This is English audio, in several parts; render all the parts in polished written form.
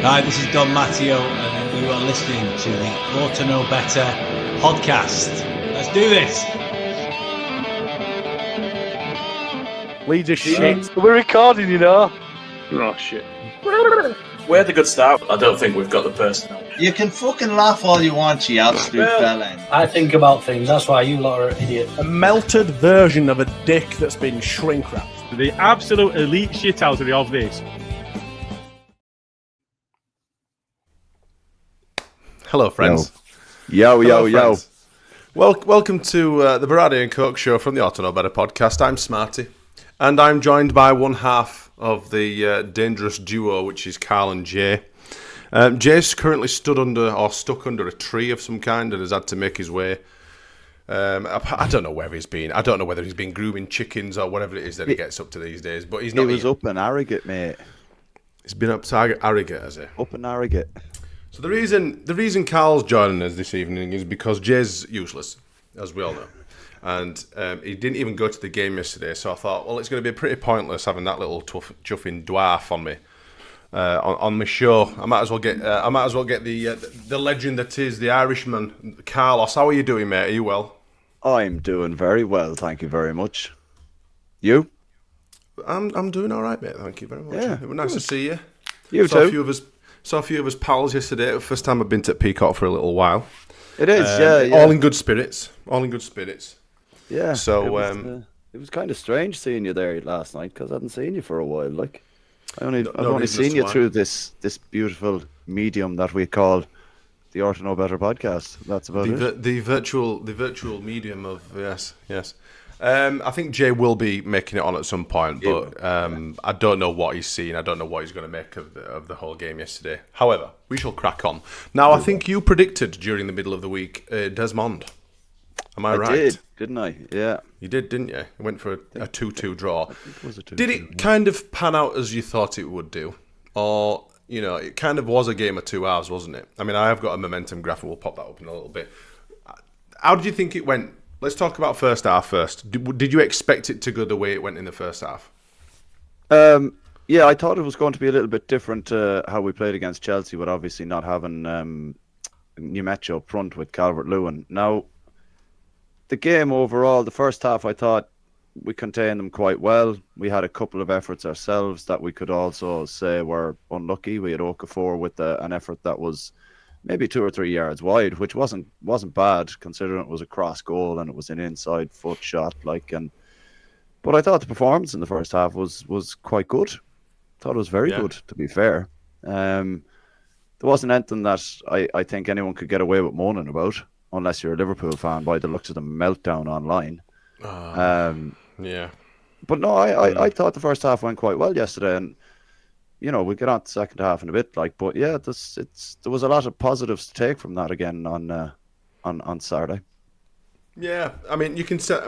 Hi, this is Don Matteo, and you are listening to the Ought to Know Better podcast. Let's do this. Leeds are shit. We're recording, you know. Oh, shit. We're the good start. I don't think we've got the personnel. You can fucking laugh all you want, you absolute fella. I think about things. That's why you lot are idiots. A melted version of a dick that's been shrink wrapped. The absolute elite shithousery of this. Hello, friends. Yo. Friends. Welcome to the Berardi and Coke show from the Ought to Know Better podcast. I'm Smarty, and I'm joined by one half of the dangerous duo, which is Karl and Jay. Jay's currently stuck under a tree of some kind and has had to make his way. I don't know where he's been. I don't know whether he's been grooming chickens or whatever it is that he gets up to these days. But he's not. He was up in Harrogate, mate. He's been up to Harrogate, has he? Up in Harrogate. So the reason Carl's joining us this evening is because Jay's useless, as we all know, and he didn't even go to the game yesterday. So I thought, well, it's going to be pretty pointless having that little chuffing dwarf on me on my show. I might as well get the legend that is the Irishman, Carlos. How are you doing, mate? Are you well? I'm doing very well, thank you very much. You? I'm doing all right, mate. Thank you very much. Yeah, it was nice to see you. You too. Saw a few of us pals yesterday. First time I've been to Peacock for a little while. It is, yeah. All in good spirits. Yeah. So it was kind of strange seeing you there last night because I hadn't seen you for a while. Like, I've only seen you through this beautiful medium that we call the Ought to Know Better podcast. That's about it. The virtual medium of yes. I think Jay will be making it on at some point, but I don't know what he's seen. I don't know what he's going to make of the whole game yesterday. However, we shall crack on. Now, I think you predicted during the middle of the week Desmond. Am I right? I did, didn't I? Yeah. You did, didn't you? You went for a 2-2 draw. It was a 2-2, did it kind of pan out as you thought it would do? Or, it kind of was a game of two halves, wasn't it? I mean, I have got a momentum graph, and we'll pop that up in a little bit. How did you think it went? Let's talk about first half first. Did you expect it to go the way it went in the first half? Yeah, I thought it was going to be a little bit different how we played against Chelsea, but obviously not having Numecha up front with Calvert-Lewin. Now, the game overall, the first half, I thought we contained them quite well. We had a couple of efforts ourselves that we could also say were unlucky. We had Okafor with an effort that was maybe 2 or 3 yards wide, which wasn't bad considering it was a cross goal and it was an inside foot shot. But I thought the performance in the first half was quite good. Thought it was very good, to be fair. There wasn't anything that I think anyone could get away with moaning about, unless you're a Liverpool fan, by the looks of the meltdown online. Yeah. But no, I thought the first half went quite well yesterday, and we'll get on to the second half in a bit. But yeah, there was a lot of positives to take from that again on Saturday. Yeah, I mean, you can say.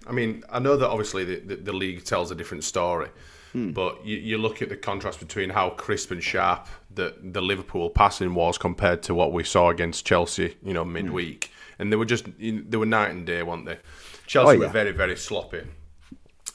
I mean, I know that obviously the league tells a different story, but you look at the contrast between how crisp and sharp the Liverpool passing was compared to what we saw against Chelsea, midweek, and they were night and day, weren't they? Chelsea were very, very sloppy.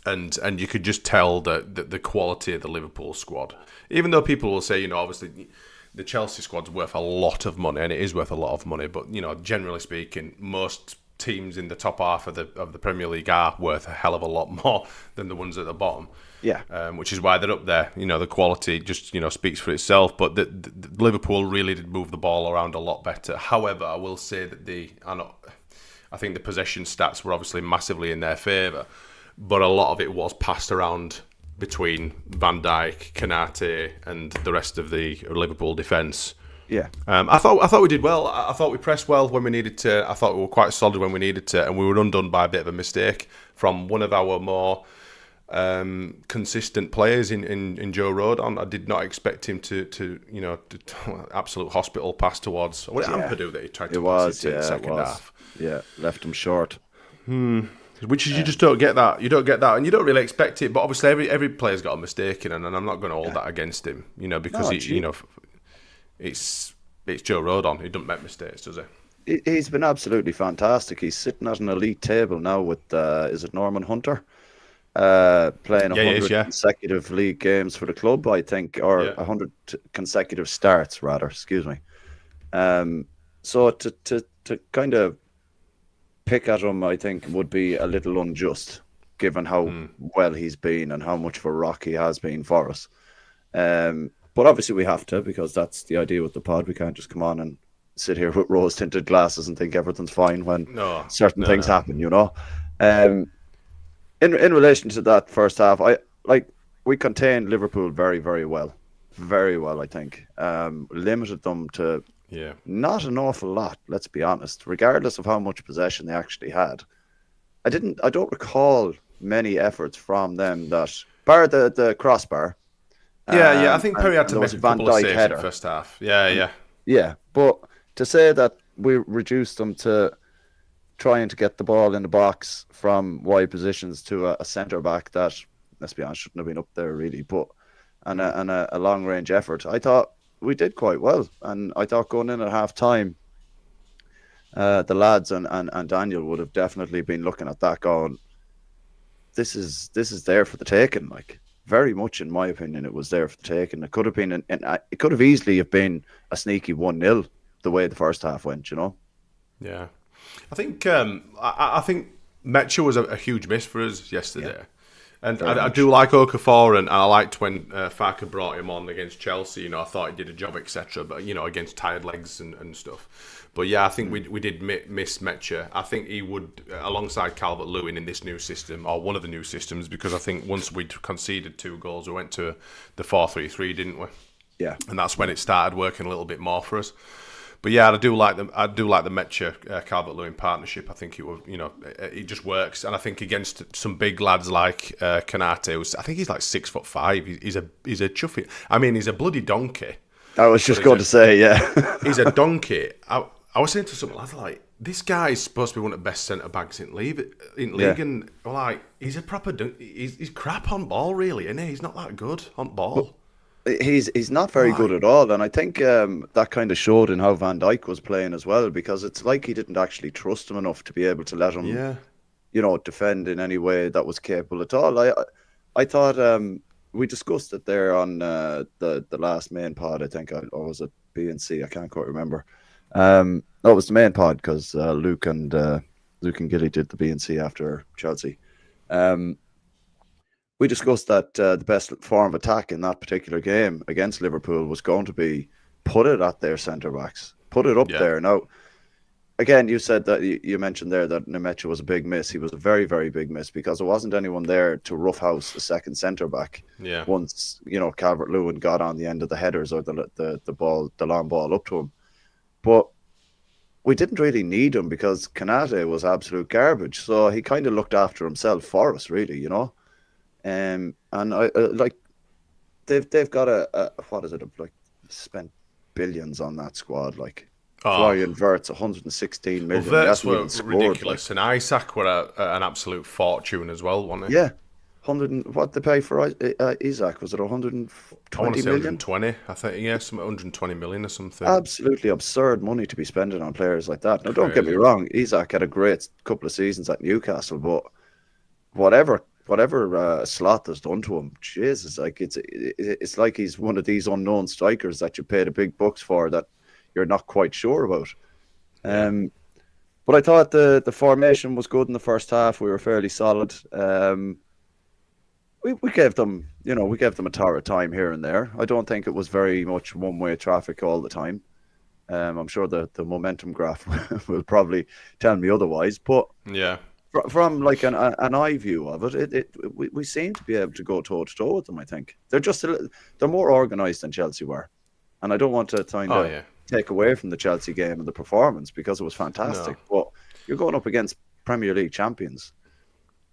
And you could just tell the quality of the Liverpool squad. Even though people will say, obviously the Chelsea squad's worth a lot of money, and it is worth a lot of money. But generally speaking, most teams in the top half of the Premier League are worth a hell of a lot more than the ones at the bottom. Yeah. Which is why they're up there. The quality just speaks for itself. But the Liverpool really did move the ball around a lot better. However, I will say that I think the possession stats were obviously massively in their favour. But a lot of it was passed around between Van Dijk, Konate, and the rest of the Liverpool defence. Yeah, I thought we did well. I thought we pressed well when we needed to. I thought we were quite solid when we needed to, and we were undone by a bit of a mistake from one of our more consistent players in Joe Rodon. I did not expect him to absolute hospital pass towards. What did Ampadu that he tried to pass it in the second half? Yeah, left him short. Which is you just don't get that. You don't get that, and you don't really expect it. But obviously, every player's got a mistake in, and I'm not going to hold that against him. Because it's Joe Rodon. He doesn't make mistakes, does he? He's been absolutely fantastic. He's sitting at an elite table now with is it Norman Hunter? playing 100 he is, yeah. consecutive league games for the club, I think, or Yeah. 100 consecutive starts, rather. Excuse me. So to kind of pick at him, I think, would be a little unjust, given how well he's been and how much of a rock he has been for us. But obviously we have to, because that's the idea with the pod. We can't just come on and sit here with rose-tinted glasses and think everything's fine when certain things happen, you know. In relation to that first half, we contained Liverpool very, very well. Very well, I think. Limited them to not an awful lot, let's be honest, regardless of how much possession they actually had. I don't recall many efforts from them that, bar the crossbar. I think Perry had to make a couple of saves header. in the first half. Yeah. Yeah, but to say that we reduced them to trying to get the ball in the box from wide positions to a centre-back that, let's be honest, shouldn't have been up there really, but and a long-range effort, I thought we did quite well. And I thought going in at half-time, the lads and Daniel would have definitely been looking at that going, this is there for the taking, like. Very much, in my opinion, it was there for the taking. It could have been, it could have easily have been a sneaky 1-0 the way the first half went, you know. Yeah, I think I think Metcha was a huge miss for us yesterday, and I do like Okafor, and I liked when Farke brought him on against Chelsea. You know, I thought he did a job, etc. But you know, against tired legs and stuff. But yeah, I think we did miss Metcha. I think he would, alongside Calvert-Lewin in this new system, or one of the new systems, because I think once we'd conceded 2 goals, we went to the 4-3-3, didn't we? Yeah. And that's when it started working a little bit more for us. But yeah, I do like the Metcha Calvert-Lewin partnership. I think it just works, and I think against some big lads like Kanate, I think he's like 6'5". He's a chuffy. I mean, he's a bloody donkey. I was just going to say, yeah, he's a donkey. I was saying to some lads, like, this guy is supposed to be one of the best centre backs in league, and like, he's a proper he's crap on ball, really, isn't he? He's not that good on ball. He's not very good at all, and I think that kind of showed in how Van Dijk was playing as well, because it's like he didn't actually trust him enough to be able to let him, defend in any way that was capable at all. I thought we discussed it there on the last main pod, I think, or was it B and C? I can't quite remember. No, it was the main pod, because Luke and Gilly did the B and C after Chelsea. We discussed that the best form of attack in that particular game against Liverpool was going to be put it at their centre backs, put it up there. Now, again, you said that you mentioned there that Nemecha was a big miss. He was a very, very big miss, because there wasn't anyone there to roughhouse the second centre back. Yeah. Once Calvert-Lewin got on the end of the headers or the long ball up to him. But we didn't really need him, because Kanate was absolute garbage. So he kind of looked after himself for us, really, you know. And I like they've got a what is it, like, spent billions on that squad, like. Florian Wirtz, 116 million. Well, Wirtz were ridiculous, and Isaac were an absolute fortune as well, wasn't he? Yeah. What they pay for Isaac? Was it 120 I want to say million? 120, I think, yeah, some 120 million or something. Absolutely absurd money to be spending on players like that. Now, don't get me wrong, Isaac had a great couple of seasons at Newcastle, but whatever Slot has done to him, Jesus, like it's like he's one of these unknown strikers that you pay the big bucks for that you're not quite sure about. But I thought the formation was good in the first half. We were fairly solid. We gave them a torrid time here and there. I don't think it was very much one-way traffic all the time. I'm sure the momentum graph will probably tell me otherwise. But yeah, from like an eye view of it, we seem to be able to go toe to toe with them. I think they're more organised than Chelsea were, and I don't want to take away from the Chelsea game and the performance, because it was fantastic. No. But you're going up against Premier League champions.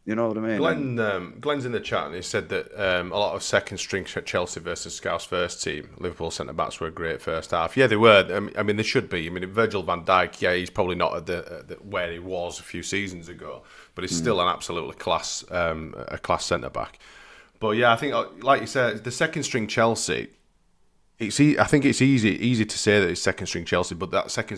You know what I mean? Glenn's in the chat, and he said that a lot of second string Chelsea versus Scouse first team Liverpool centre backs were a great first half. Yeah, they were. I mean, they should be. I mean, Virgil van Dijk, yeah, he's probably not at the where he was a few seasons ago, but he's still an absolutely class centre back. But yeah, I think, like you said, the second string Chelsea. I think it's easy to say that it's second string Chelsea, but that second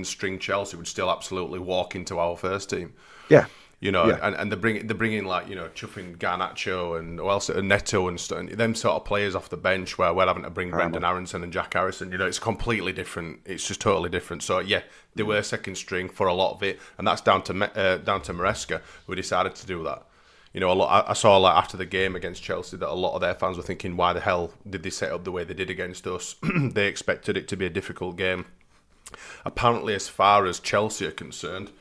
string Chelsea would still absolutely walk into our first team. Yeah. and they're bringing like chuffing Garnacho and Neto and stuff, and them sort of players off the bench where we're having to bring Brendan Aronson and Jack Harrison. It's completely different. It's just totally different. So yeah, they were second string for a lot of it, and that's down to Maresca, who decided to do that. I saw like after the game against Chelsea that a lot of their fans were thinking, why the hell did they set up the way they did against us? They expected it to be a difficult game. Apparently, as far as Chelsea are concerned,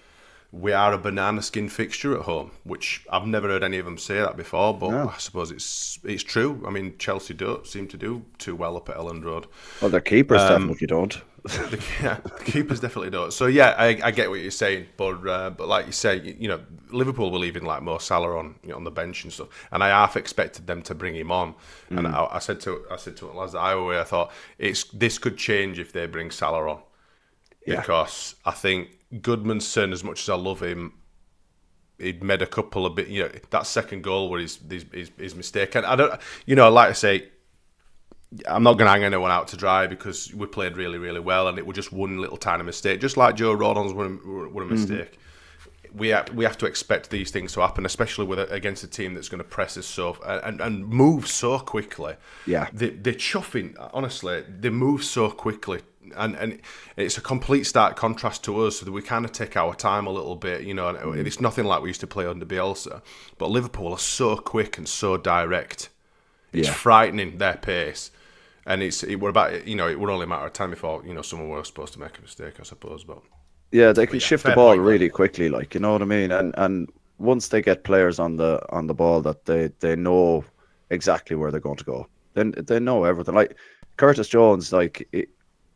we are a banana skin fixture at home, which I've never heard any of them say that before, but no. I suppose it's true. I mean, Chelsea don't seem to do too well up at Elland Road. Well, their keepers definitely don't. The keepers definitely don't. So yeah, I get what you're saying, but like you say, Liverpool were leaving like Mo Salah on the bench and stuff, and I half expected them to bring him on. And I said to lads at Iowa, I thought this could change if they bring Salah on, because I think Goodmanson, as much as I love him, he'd made a couple of that second goal were his mistake, and I don't, like I say, I'm not going to hang anyone out to dry because we played really, really well, and it was just one little tiny mistake, just like Joe Rodon's were a mistake. We have to expect these things to happen, especially against a team that's going to press us so and move so quickly. Yeah, they're chuffing. Honestly, they move so quickly, and it's a complete stark contrast to us. So that we kind of take our time a little bit, and it's nothing like we used to play under Bielsa. But Liverpool are so quick and so direct. It's frightening, their pace. And it were only a matter of time before someone was supposed to make a mistake, I suppose. But yeah, they can shift the ball really quickly, like, you know what I mean. And once they get players on the ball that they know exactly where they're going to go, then they know everything. Like Curtis Jones, like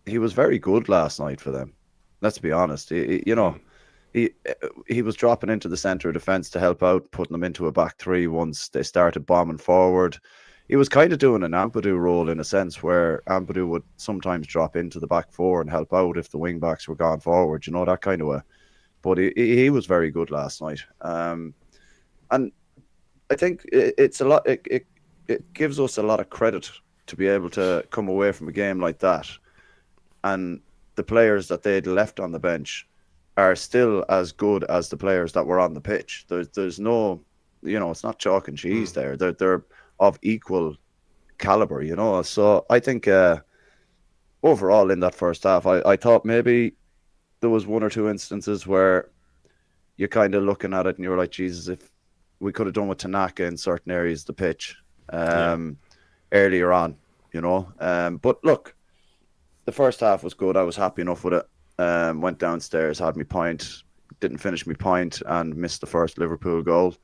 he was very good last night for them. Let's be honest. He was dropping into the centre of defence to help out, putting them into a back three once they started bombing forward. He was kind of doing an Ampadu role in a sense, where Ampadu would sometimes drop into the back four and help out if the wing backs were gone forward, that kind of way. But he was very good last night, and I think it's a lot. It gives us a lot of credit to be able to come away from a game like that, and the players that they'd left on the bench are still as good as the players that were on the pitch. There's no, it's not chalk and cheese there. They're of equal caliber, So I think overall in that first half, I thought maybe there was one or two instances where you're kind of looking at it and you're like, Jesus, if we could have done with Tanaka in certain areas of the pitch earlier on, But look, the first half was good. I was happy enough with it. Went downstairs, had my pint, didn't finish my pint, and missed the first Liverpool goal.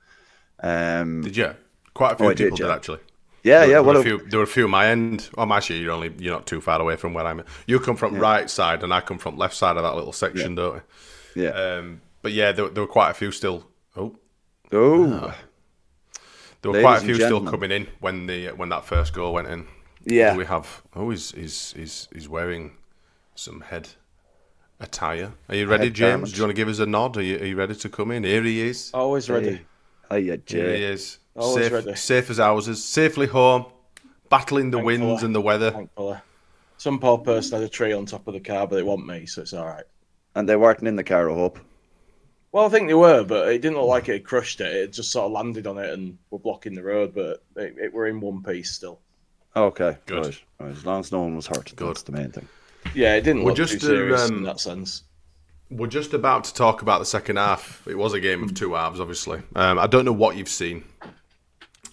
Did you? Quite a few people did actually. Yeah. There were a few on my end. Actually, you're not too far away from where I'm at. You come from right side, and I come from left side of that little section, don't we? Yeah. But yeah, there were quite a few still. There were quite a few still coming in when that first goal went in. Yeah. Do we have? He's wearing some head attire. Are you ready, James? Do you want to give us a nod? Are you ready to come in? Here he is. Always ready. Hiya, Jay. Here he is. Always ready. Safe as houses, safely home, battling the winds and the weather. Thankfully. Some poor person had a tree on top of the car, but it wasn't me, so it's all right. And they weren't in the car, I hope. Well, I think they were, but it didn't look like it had crushed it. It just sort of landed on it and were blocking the road, but it were in one piece still. Okay, good. Right. As long as no one was hurt, that's the main thing. Yeah, it didn't look too serious in that sense. We're just about to talk about the second half. It was a game of two halves, obviously. I don't know what you've seen.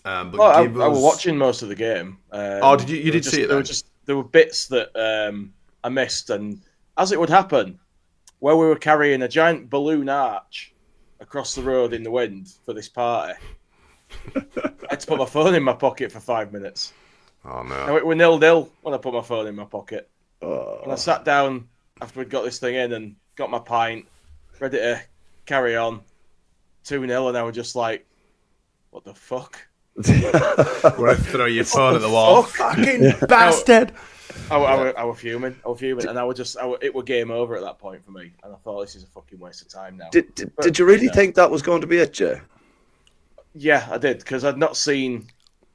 I was watching most of the game. Did you? You did see it? There were bits that I missed, and as it would happen, where we were carrying a giant balloon arch across the road in the wind for this party, I had to put my phone in my pocket for 5 minutes. Oh no! Now it were 0-0 when I put my phone in my pocket. And I sat down after we'd got this thing in and got my pint, ready to carry on. 2-0, and I was just like, "What the fuck?" Where throw your phone at the wall, fucking bastard! I was fuming, and it was game over at that point for me. And I thought, this is a fucking waste of time now. Did you really think that was going to be it, Jay? Yeah, I did, because I'd not seen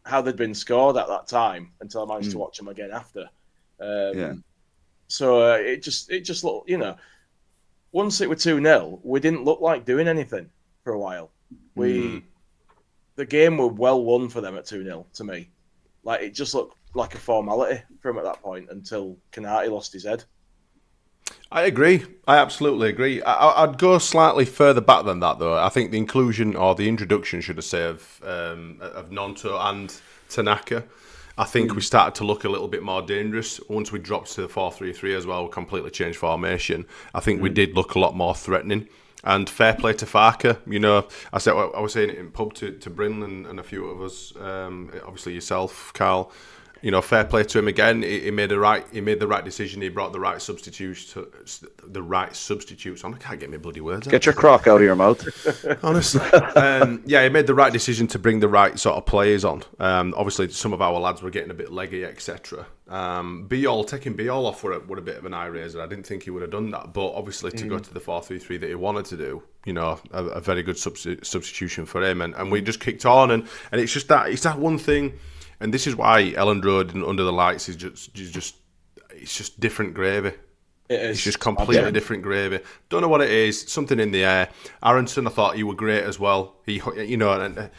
how they'd been scored at that time until I managed to watch them again after. So it just looked, once it was 2-0, we didn't look like doing anything for a while. The game were well won for them at 2-0 to me. Like, it just looked like a formality for him at that point until Canati lost his head. I agree. I absolutely agree. I'd go slightly further back than that, though. I think the inclusion or the introduction, should I say, of Nonto and Tanaka, I think we started to look a little bit more dangerous. Once we dropped to the 4-3-3 as well, completely changed formation, I think we did look a lot more threatening. And fair play to Farker. You know, I was saying it in pub to Bryn and a few of us, obviously yourself, Carl. You know, fair play to him again. He made the right decision. He brought the right substitutes. I can't get my bloody words out. Get your crock out of your mouth. Honestly, he made the right decision to bring the right sort of players on. Obviously, some of our lads were getting a bit leggy, etc. Taking Biol off were a bit of an eye raiser. I didn't think he would have done that, but obviously to go to the 4-3-3 that he wanted to do, you know, a very good substitution for him, and we just kicked on, and it's just that one thing. And this is why Elland Road and Under the Lights is just different gravy. It is. It's just completely different gravy. Don't know what it is. Something in the air. Aronson, I thought he were great as well. He, you know, and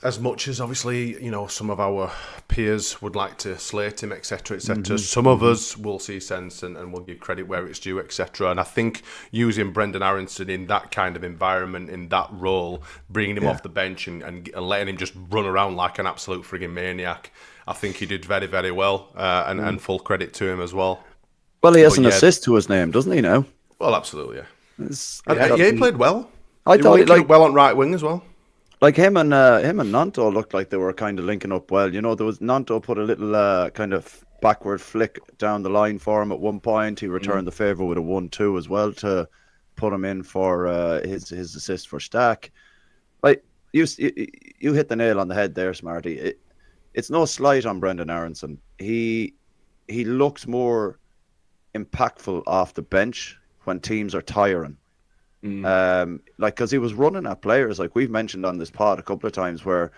as much as obviously, you know, some of our peers would like to slate him, etc., etc. Some of us will see sense and will give credit where it's due, etc. And I think using Brendan Aronson in that kind of environment, in that role, bringing him off the bench and letting him just run around like an absolute frigging maniac, I think he did very, very well, and full credit to him as well. Well, he has an assist to his name, doesn't he now? Well, absolutely, yeah. He played well. I thought he played well on right wing as well. Like him and Nanto looked like they were kind of linking up well. You know, there was Nanto put a little kind of backward flick down the line for him at one point. He returned the favour with a 1-2 as well to put him in for his assist for Stack. Like you hit the nail on the head there, Smarty. It's no slight on Brendan Aronson. He looks more impactful off the bench when teams are tiring. Because he was running at players, like we've mentioned on this pod a couple of times, where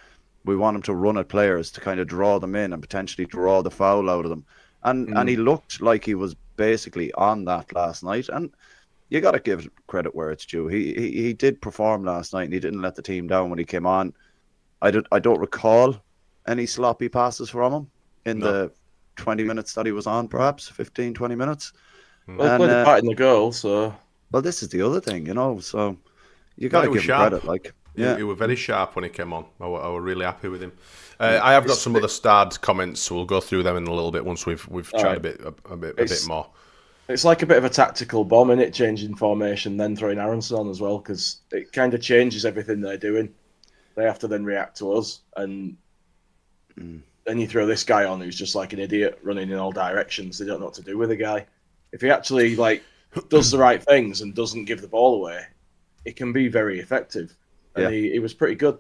we want him to run at players to kind of draw them in and potentially draw the foul out of them. And he looked like he was basically on that last night. And you got to give credit where it's due. He did perform last night, and he didn't let the team down when he came on. I don't recall any sloppy passes from him in the 20 minutes that he was on, perhaps 15, 20 minutes. Well, he played a part in the goal, so. Well, this is the other thing, you know, so you got to give him credit. Like, he was very sharp when he came on. I were really happy with him. I have got some other starred comments, so we'll go through them in a little bit once we've tried a bit more. It's like a bit of a tactical bomb, isn't it? Changing formation, then throwing Aronson on as well, because it kind of changes everything they're doing. They have to then react to us, and then you throw this guy on who's just like an idiot running in all directions. They don't know what to do with the guy. If he actually does the right things and doesn't give the ball away, it can be very effective. And he was pretty good.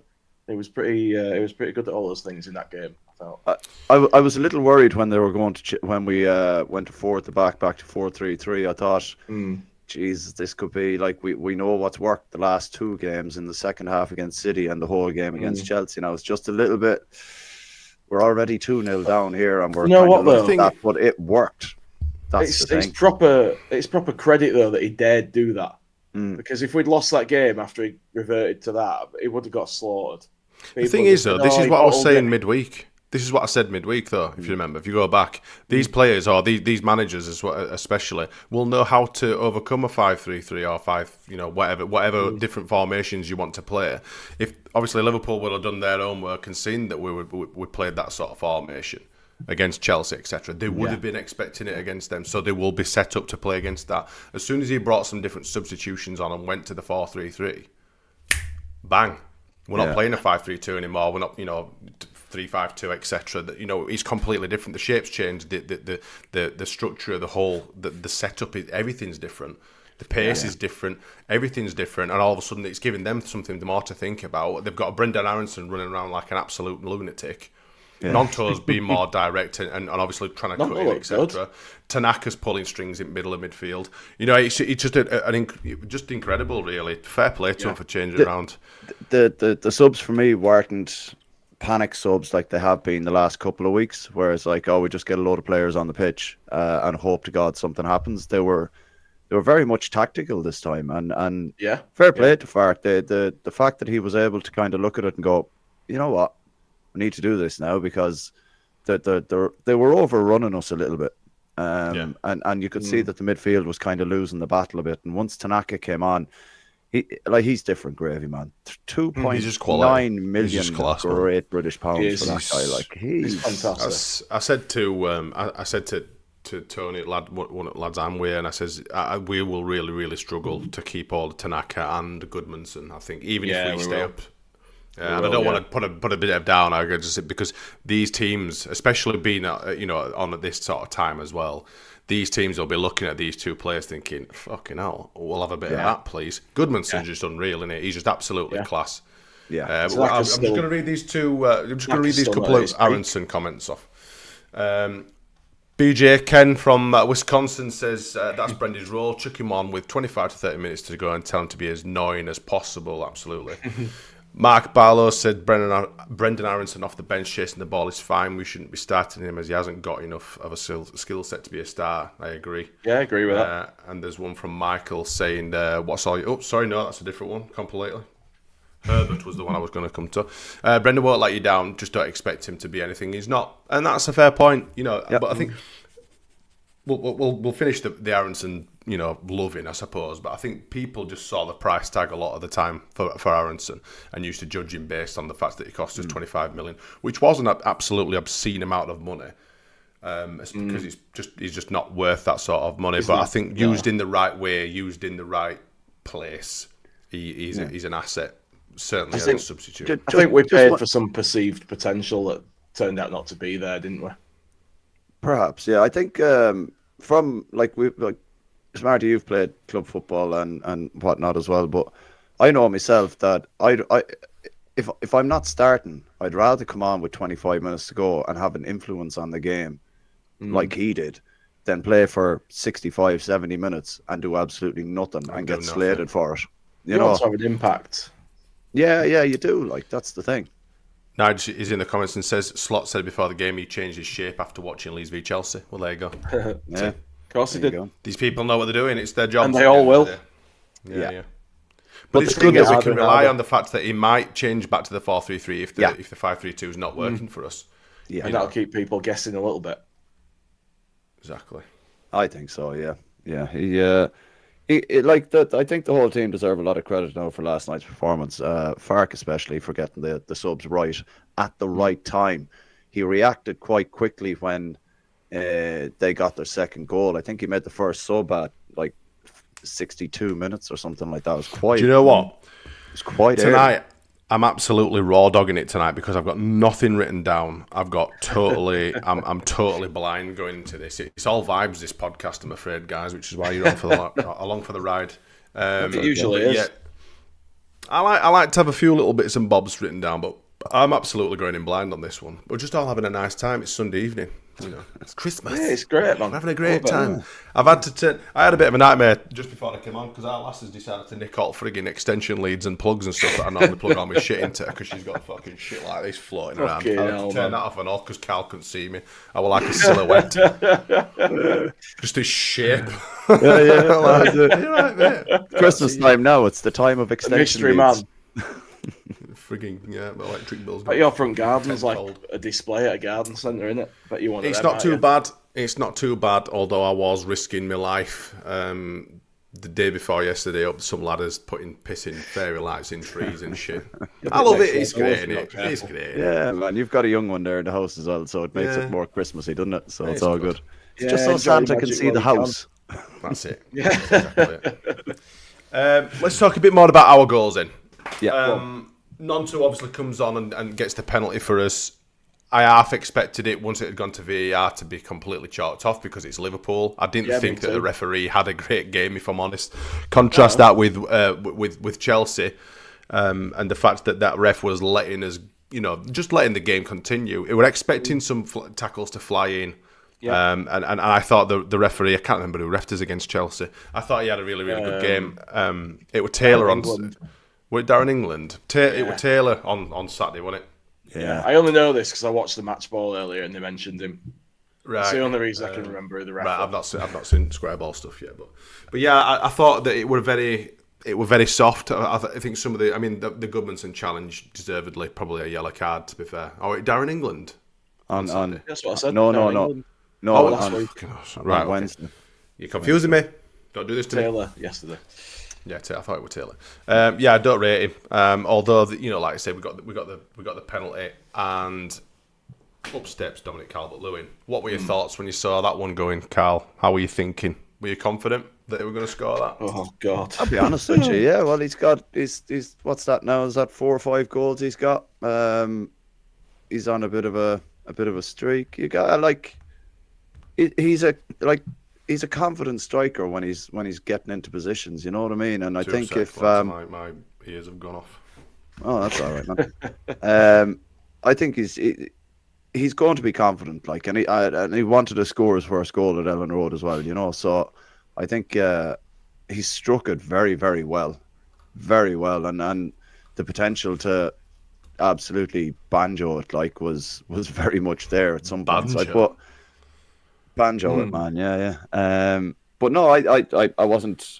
He was pretty good at all those things in that game. I felt. I was a little worried when they were going to when we went to 4 at the back to 4-3-3. I thought, Jesus, this could be like we know what's worked the last 2 games in the second half against City and the whole game against Chelsea. Now it's just a little bit. We're already 2-0 down here, and we're but it worked. It's proper credit though that he dared do that, because if we'd lost that game after he reverted to that, he would have got slaughtered. The thing is though, this is what I was saying midweek. This is what I said midweek though, if you remember. If you go back, these players or these managers especially will know how to overcome a 5-3-3 or 5, whatever different formations you want to play. If obviously Liverpool would have done their own work and seen that we played that sort of formation against Chelsea, etc. They would have been expecting it against them, so they will be set up to play against that. As soon as he brought some different substitutions on and went to the 4-3-3, bang. We're not playing a 5-3-2 anymore. We're not, 3-5-2, etc. It's completely different. The shape's changed. The structure of the whole, the setup, everything's different. The pace is different. Everything's different, and all of a sudden it's giving them something more to think about. They've got a Brendan Aronson running around like an absolute lunatic. Yeah. Nonto's being more direct and obviously trying to cut in, etc. Tanaka's pulling strings in middle of midfield. It's just just incredible, really. Fair play to him for changing around. The subs for me weren't panic subs like they have been the last couple of weeks, where it's like, we just get a load of players on the pitch and hope to God something happens. They were they were very much tactical this time, and Yeah. fair play to Fark. The fact that he was able to kind of look at it and go, you know what, we need to do this now because they were overrunning us a little bit. And you could see that the midfield was kind of losing the battle a bit. And once Tanaka came on, he's different gravy, man. 2.9 million class, great British pounds for that guy. Like he's fantastic. I said to Tony, one of the lads I'm with, and I says we will really, really struggle to keep all the Tanaka and Goodmanson. I think even if we stay up. And I don't want to put a bit of down. I just say because these teams, especially being on at this sort of time as well, these teams will be looking at these two players thinking, "Fucking hell, we'll have a bit of that, please." Goodmanson's just unreal, isn't it? He's just absolutely class. Yeah. I'm just going to read these two. I'm just going to read these couple of Aronson comments off. BJ Ken from Wisconsin says that's Brendan's role. Chuck him on with 25 to 30 minutes to go and tell him to be as annoying as possible. Absolutely. Mark Barlow said Brendan Aronson off the bench chasing the ball is fine. We shouldn't be starting him as he hasn't got enough of a skill set to be a star. I agree. Yeah, I agree with that. And there's one from Michael saying, what's all you... Oh, sorry, no, that's a different one completely. Herbert was the one I was going to come to. Brendan won't let you down. Just don't expect him to be anything he's not. And that's a fair point, But I think we'll finish the Aronson, loving, I suppose. But I think people just saw the price tag a lot of the time for Aronson and used to judge him based on the fact that he cost us 25 million, which was an absolutely obscene amount of money. Because he's just not worth that sort of money. But I think used in the right way, used in the right place, he's an asset. Certainly as a substitute. I think we paid for some perceived potential that turned out not to be there, didn't we? Perhaps, yeah. I think from Smarty, you've played club football and whatnot as well, but I know myself that if I'm not starting, I'd rather come on with 25 minutes to go and have an influence on the game like he did than play for 65, 70 minutes and do absolutely nothing and get slated for it. You also have an impact. Yeah, you do. Like, that's the thing. Nige is in the comments and says, Slot said before the game he changed his shape after watching Leeds v Chelsea. Well, there you go. Yeah, of course he did. These people know what they're doing. It's their job. And they all will. Yeah. But it's good that we can rely on the fact that he might change back to the 4-3-3 if the 5-3-2 is not working for us. Yeah, and that'll keep people guessing a little bit. Exactly. I think so, yeah. Yeah, I think the whole team deserve a lot of credit now for last night's performance. Fark especially for getting the subs right at the right time. He reacted quite quickly when they got their second goal. I think he made the first sub at 62 minutes or something like that. It was quite. Do you know what? It was quite tonight. Early. I'm absolutely raw dogging it tonight because I've got nothing written down. I've got totally, I'm totally blind going into this. It's all vibes, this podcast, I'm afraid, guys, which is why you're along for the ride. It usually is. Yeah. I like to have a few little bits and bobs written down, but I'm absolutely going in blind on this one. We're just all having a nice time. It's Sunday evening. It's Christmas. Yeah, it's great, man. I'm having a great time. I had a bit of a nightmare just before I came on because our lass has decided to nick all frigging extension leads and plugs and stuff that I normally plug all my shit into because she's got fucking shit like this floating around. I had to turn that off and off because Cal couldn't see me. I was like a silhouette. Just this shape. Yeah. You're right, mate. Christmas time now. It's the time of extension mystery leads. Man. Frigging electric bills. But your front garden's like a display at a garden centre, isn't it? But you want it's not too bad. It's not too bad. Although I was risking my life the day before yesterday, up some ladders pissing fairy lights in trees and shit. I love it. It's great, isn't it? It's great. Yeah, man. You've got a young one there in the house as well, so it makes it more Christmassy, doesn't it? So it's all good. It's just so Santa can see the house. That's it. Yeah. Exactly it. Let's talk a bit more about our goals then. Yeah. Nonto obviously comes on and gets the penalty for us. I half expected it once it had gone to VAR to be completely chalked off because it's Liverpool. I didn't think that the referee had a great game, if I'm honest. Contrast that with Chelsea and the fact that ref was letting us, just letting the game continue. We were expecting some tackles to fly in. Yeah. And I thought the referee, I can't remember who refed us against Chelsea. I thought he had a really, really good game. It was Taylor on... Was it Darren England? It was Taylor on Saturday, wasn't it? Yeah. I only know this because I watched the match ball earlier and they mentioned him. Right. It's the only reason I can remember the referee. Right, I've not seen square ball stuff yet, but yeah, I thought that it were very soft. I think some of the the Goodmanson challenge deservedly probably a yellow card, to be fair. Oh, Darren England on That's what I said. no, last week. Right, on Wednesday. Okay. You're confusing me. Don't do this to Taylor me. yesterday. Yeah, I thought it was Taylor. Yeah, I don't rate him. Although like I said, we got the penalty, and up steps Dominic Calvert-Lewin. What were your thoughts when you saw that one going, Carl? How were you thinking? Were you confident that they were going to score that? Oh God! I'll be honest with you. Yeah, well, he's what's that now? Is that 4 or 5 goals he's got? He's on a bit of a streak. You got he's a confident striker when he's getting into positions. You know what I mean? And I think if my ears have gone off. Oh, that's all right, man. I think he's going to be confident, and he wanted to score his first goal at Ellen Road as well, So I think he struck it very, very well, and the potential to absolutely banjo it was very much there at some points. Banjo it, man, yeah. But no, I wasn't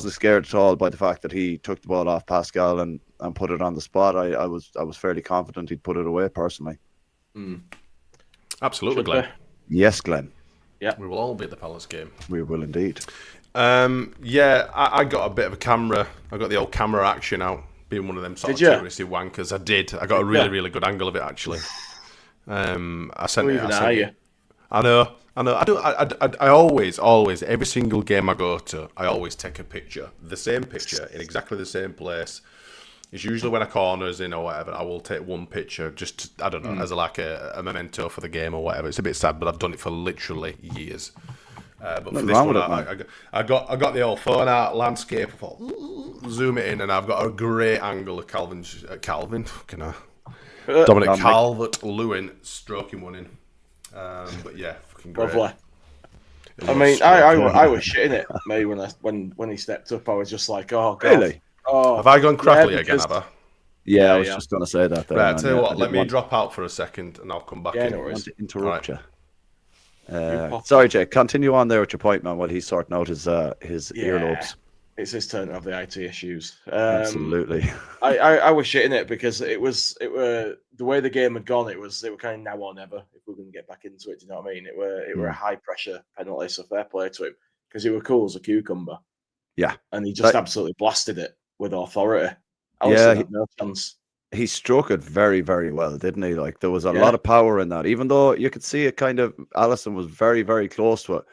scared at all by the fact that he took the ball off Pascal and put it on the spot. I was fairly confident he'd put it away personally. Absolutely, Glenn. Yes, Glenn. Yeah, we will all be at the Palace game. We will indeed. I got a bit of a camera. I got the old camera action out, being one of them sort of touristy wankers. I did. I got a really good angle of it actually. I sent it. I know. I always, every single game I go to, I always take a picture, the same picture in exactly the same place. It's usually when a corner's in or whatever. I will take one picture, just as a memento for the game or whatever. It's a bit sad, but I've done it for literally years. But for this one, I got the old phone out landscape. I thought, zoom it in, and I've got a great angle of Dominic Calvert-Lewin stroking one in. But yeah, fucking great. Lovely. I mean, I was shitting it, mate, when he stepped up. I was just like, oh God. Really? Oh, have I gone crappily again, have I? Yeah, I was just going to say that. Right, tell you what, let me drop out for a second and I'll come back in. I want to interrupt you. Sorry, Jay, continue on there with your point, man, while he's sorting out his earlobes. It's his turn to have the IT issues. Absolutely. I was shitting it because it were the way the game had gone. They were kind of now or never if we're going to get back into it. Do you know what I mean? It were a high pressure penalty, so fair play to him because he were cool as a cucumber. Yeah, and he just absolutely blasted it with authority. No chance. He struck it very, very well, didn't he? Like there was a lot of power in that, even though you could see it kind of. Allison was very, very close to it.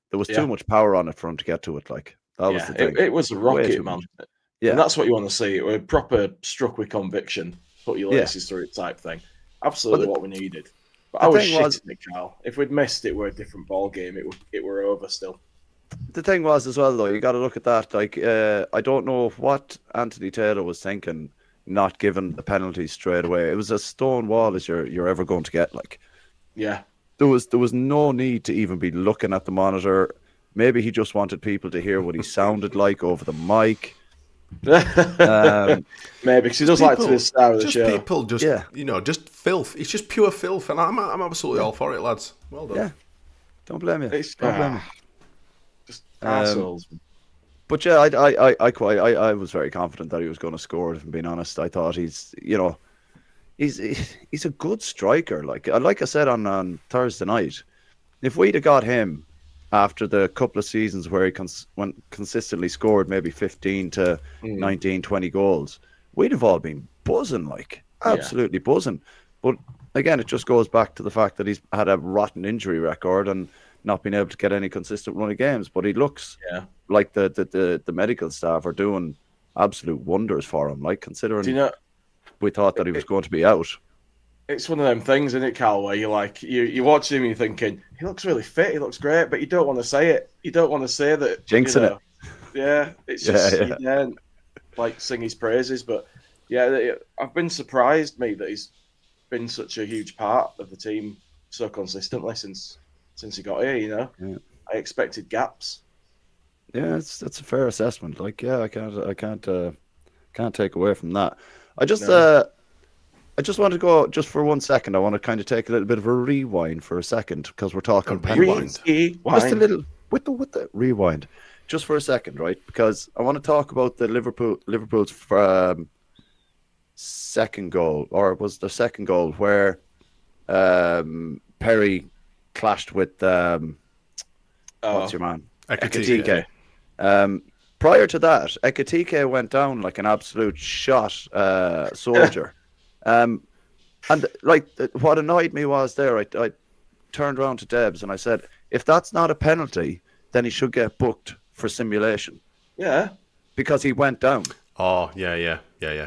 There was too much power on it for him to get to it. Like that was the thing. It was a rocket, man. Yeah, and that's what you want to see. It was proper struck with conviction, put your laces through it type thing. Absolutely what we needed. But I was shitting it, Carl. If we'd missed it, were a different ball game. It were over still. The thing was as well, though, you got to look at that. Like, I don't know what Anthony Taylor was thinking, not giving the penalty straight away. It was as stone wall as you're ever going to get. Like, yeah, there was no need to even be looking at the monitor. Maybe he just wanted people to hear what he sounded like over the mic. Maybe because he does like to the star of the show. People just filth. It's just pure filth, and I'm absolutely all for it, lads. Well done. Yeah, don't blame you. Don't blame you. Just assholes. But yeah, I was very confident that he was going to score. If I'm being honest, I thought he's a good striker. Like I said on Thursday night, if we'd have got him after the couple of seasons where he consistently scored maybe 15 to 19, 20 goals, we'd have all been buzzing, like absolutely buzzing. But again, it just goes back to the fact that he's had a rotten injury record and not being able to get any consistent run of games. But he looks like the medical staff are doing absolute wonders for him. Like considering we thought that he was going to be out. It's one of them things, isn't it, Cal, where you watch him and you're thinking, he looks really fit, he looks great, but you don't want to say it. You don't want to say that. Jinxing it. Yeah, it's just, you don't like sing his praises. But yeah, I've been surprised, mate, that he's been such a huge part of the team so consistently since he got here, Yeah. I expected gaps. Yeah, that's a fair assessment. Like, yeah, I can't take away from that. I just, I just want to go just for 1 second. I want to kind of take a little bit of a rewind for a second because we're talking penalties. Just a little with the rewind, just for a second, right? Because I want to talk about the Liverpool's second goal, or it was the second goal where Perry clashed with what's your man? Ekitike. Prior to that, Ekitike went down like an absolute shot soldier. And like what annoyed me was there, I turned around to Debs and I said, if that's not a penalty, then he should get booked for simulation. Yeah. Because he went down. Oh, yeah.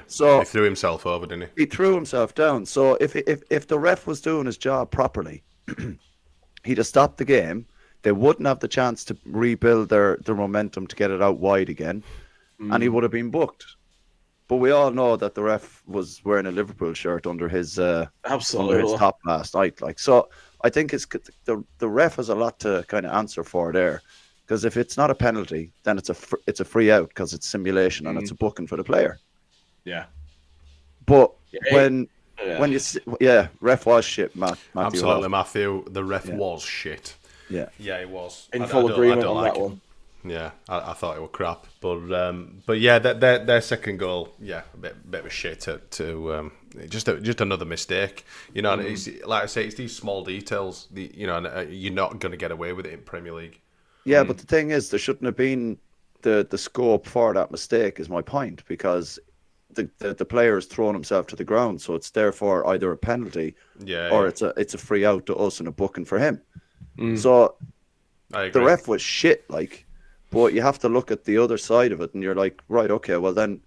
So he threw himself over, didn't he? He threw himself down. So if the ref was doing his job properly, he'd have stopped the game. They wouldn't have the chance to rebuild their momentum to get it out wide again, and he would have been booked. But we all know that the ref was wearing a Liverpool shirt under his top last night. Like, so I think it's the ref has a lot to kind of answer for there, because if it's not a penalty, then it's a free out because it's simulation and it's a booking for the player. Yeah. But when you ref was shit, Matthew. Absolutely, Matthew. The ref was shit. Yeah, it was. In full agreement on that one. Yeah, I thought it was crap, but yeah, their second goal, a bit of a shit to just another mistake. You know, and it's, like I say, it's these small details. You're not going to get away with it in Premier League. Yeah, but the thing is, there shouldn't have been the scope for that mistake. Is my point, because the player has thrown himself to the ground, so it's therefore either a penalty, or it's a free out to us and a booking for him. So the ref was shit, like, but you have to look at the other side of it, and you're like, right, okay, well then,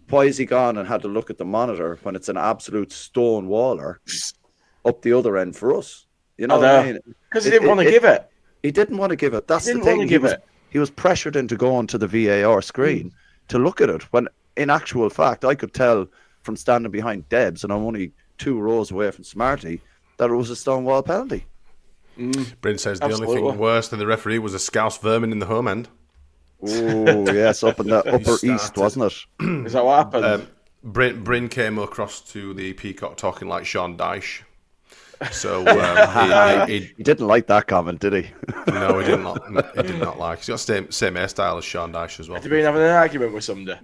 why has he gone and had to look at the monitor when it's an absolute stone waller up the other end for us? You know what I mean? Because he didn't want to give it. He didn't want to give it. That's the thing. He was pressured into going to the VAR screen to look at it, when in actual fact, I could tell from standing behind Debs, and I'm only 2 rows away from Smarty, that it was a stonewall penalty. Bryn says the only thing worse than the referee was a scouse vermin in the home end. Oh, yes, up in the upper east, wasn't it? Is that what happened? Bryn came across to the Peacock talking like Sean Dyche. So he didn't like that comment, did he? No, he did not like. He's got the same hairstyle as Sean Dyche as well. Have you been having an argument with somebody?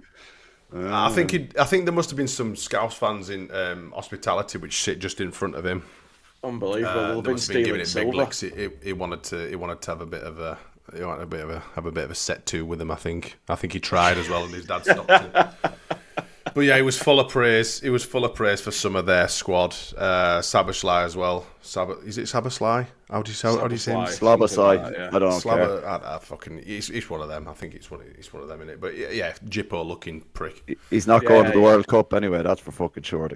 I think there must have been some Scouse fans in hospitality which sit just in front of him. Unbelievable. They must have been giving it big licks. He wanted to have a bit of a set to with him. I think he tried as well, and his dad stopped him. But yeah, he was full of praise. He was full of praise for some of their squad. Szoboszlai as well. Is it Szoboszlai? How do you say him? Szoboszlai. I don't care. He's one of them. I think it's one of them in it. But yeah, Jippo looking prick. He's not going to the World Cup anyway. That's for fucking sure.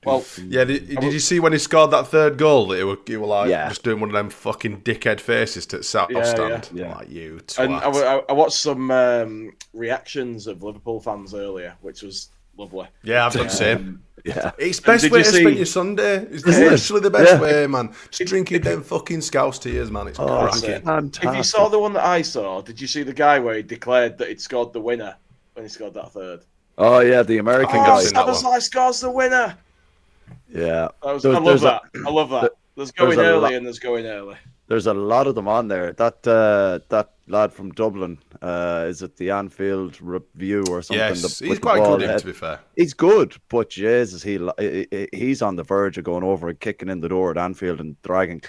Well, yeah. Did you see when he scored that third goal that he were like just doing one of them fucking dickhead faces to South Stand? Yeah. Like you twat. And I watched some reactions of Liverpool fans earlier, which was lovely. Yeah, I've done the same. Yeah, it's the best way to spend your Sunday. It's literally the best way, man. Just drinking them fucking Scouse tears, man. It's cracking. If you saw the one that I saw, did you see the guy where he declared that he'd scored the winner when he scored that third? Oh yeah, the American guy. Szoboszlai scores the winner. Yeah, I love that. I love that. There's going early and there's going early. There's a lot of them on there. That lad from Dublin, is it the Anfield Review or something? Yes, he's quite good, to be fair. He's good, but Jesus, he's on the verge of going over and kicking in the door at Anfield and dragging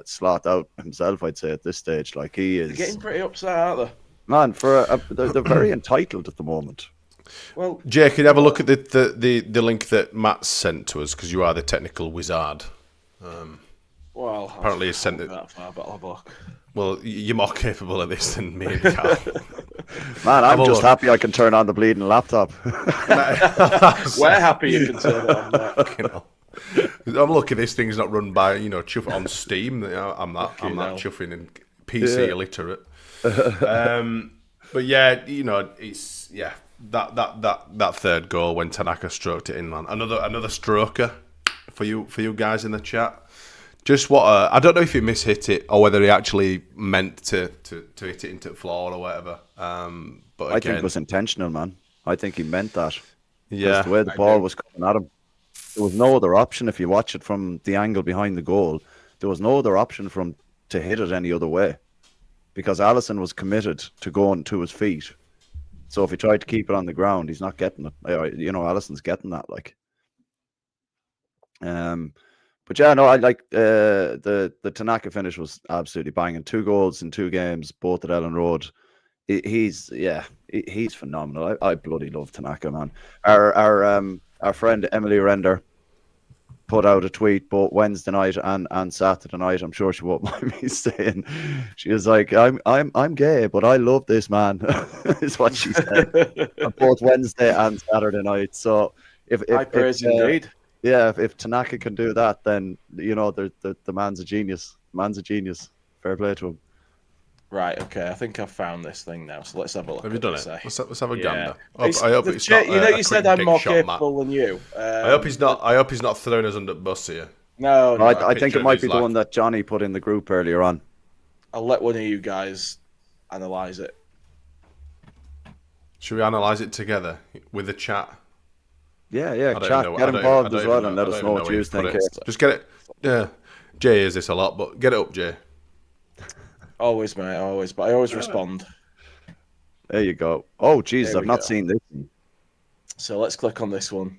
Slot out himself, I'd say, at this stage. Like, he is... They're getting pretty upset, aren't they? Man, they're very entitled at the moment. Well, Jay, can you have a look at the link that Matt sent to us, because you are the technical wizard. Well, apparently he sent it that far, but I'll have a look. Well, you're more capable of this than me and Carl. Man, I'm just happy I can turn on the bleeding laptop. We're happy you can turn it on that. I'm lucky this thing's not run by chuff on Steam. I'm that chuffing and PC illiterate. But yeah, it's that third goal when Tanaka stroked it in, man. Another stroker for you guys in the chat. Just I don't know if he mishit it or whether he actually meant to hit it into the floor or whatever. But I think it was intentional, man. I think he meant that. Yeah, the way the ball was looking at him. There was no other option. If you watch it from the angle behind the goal, there was no other option for him to hit it any other way, because Alisson was committed to going to his feet. So if he tried to keep it on the ground, he's not getting it. Alisson's getting that, like. But yeah, no, I like the Tanaka finish was absolutely banging. 2 goals in 2 games, both at Ellen Road. He's phenomenal. I bloody love Tanaka, man. Our friend Emily Render put out a tweet both Wednesday night and Saturday night. I'm sure she won't mind me saying. She was like, I'm gay, but I love this man. Is what she said. Both Wednesday and Saturday night. So if indeed. Yeah, if Tanaka can do that, then the man's a genius. Man's a genius. Fair play to him. Right, okay. I think I've found this thing now. So let's have a look. Have you done it? Let's have a gander. I hope it's not. You said I'm more capable than you. I hope he's not throwing us under the bus here. No, I think it might be the one that Johnny put in the group earlier on. I'll let one of you guys analyse it. Should we analyse it together with the chat? Yeah, chat. Get involved as well and let us know what you think. Just get it. Yeah, Jay hears this a lot, but get it up, Jay. Always, mate, always. But I always respond. There you go. Oh, Jesus, I've not seen this. So let's click on this one.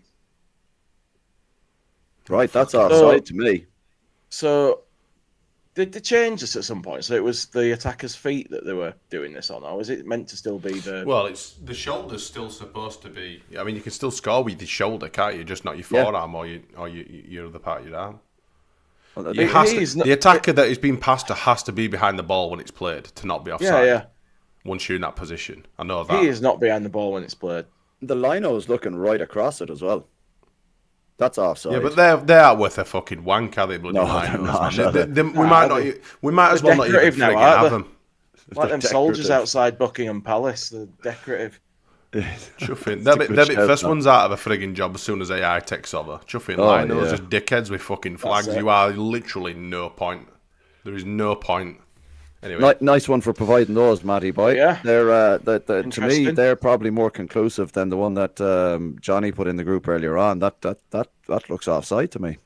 Right, that's offside to me. So, did they change this at some point? So it was the attacker's feet that they were doing this on, or was it meant to still be the... Well, it's the shoulder's still supposed to be... I mean, you can still score with your shoulder, can't you? Just not your forearm or your other part of your arm. Well, the attacker that is being passed to has to be behind the ball when it's played to not be offside. Yeah. Once you're in that position. I know that. He is not behind the ball when it's played. The lino is looking right across it as well. That's offside. Yeah, but they are worth a fucking wank, are they? Bloody we might as well not even have them. Like them soldiers outside Buckingham Palace. They're decorative. Chuffing. They'll be first ones out of a frigging job as soon as AI takes over. Chuffing linos, just dickheads with fucking flags. You are literally no point. There is no point. Anyway, nice one for providing those, Matty boy. Yeah, they're to me they're probably more conclusive than the one that Johnny put in the group earlier on. That looks offside to me.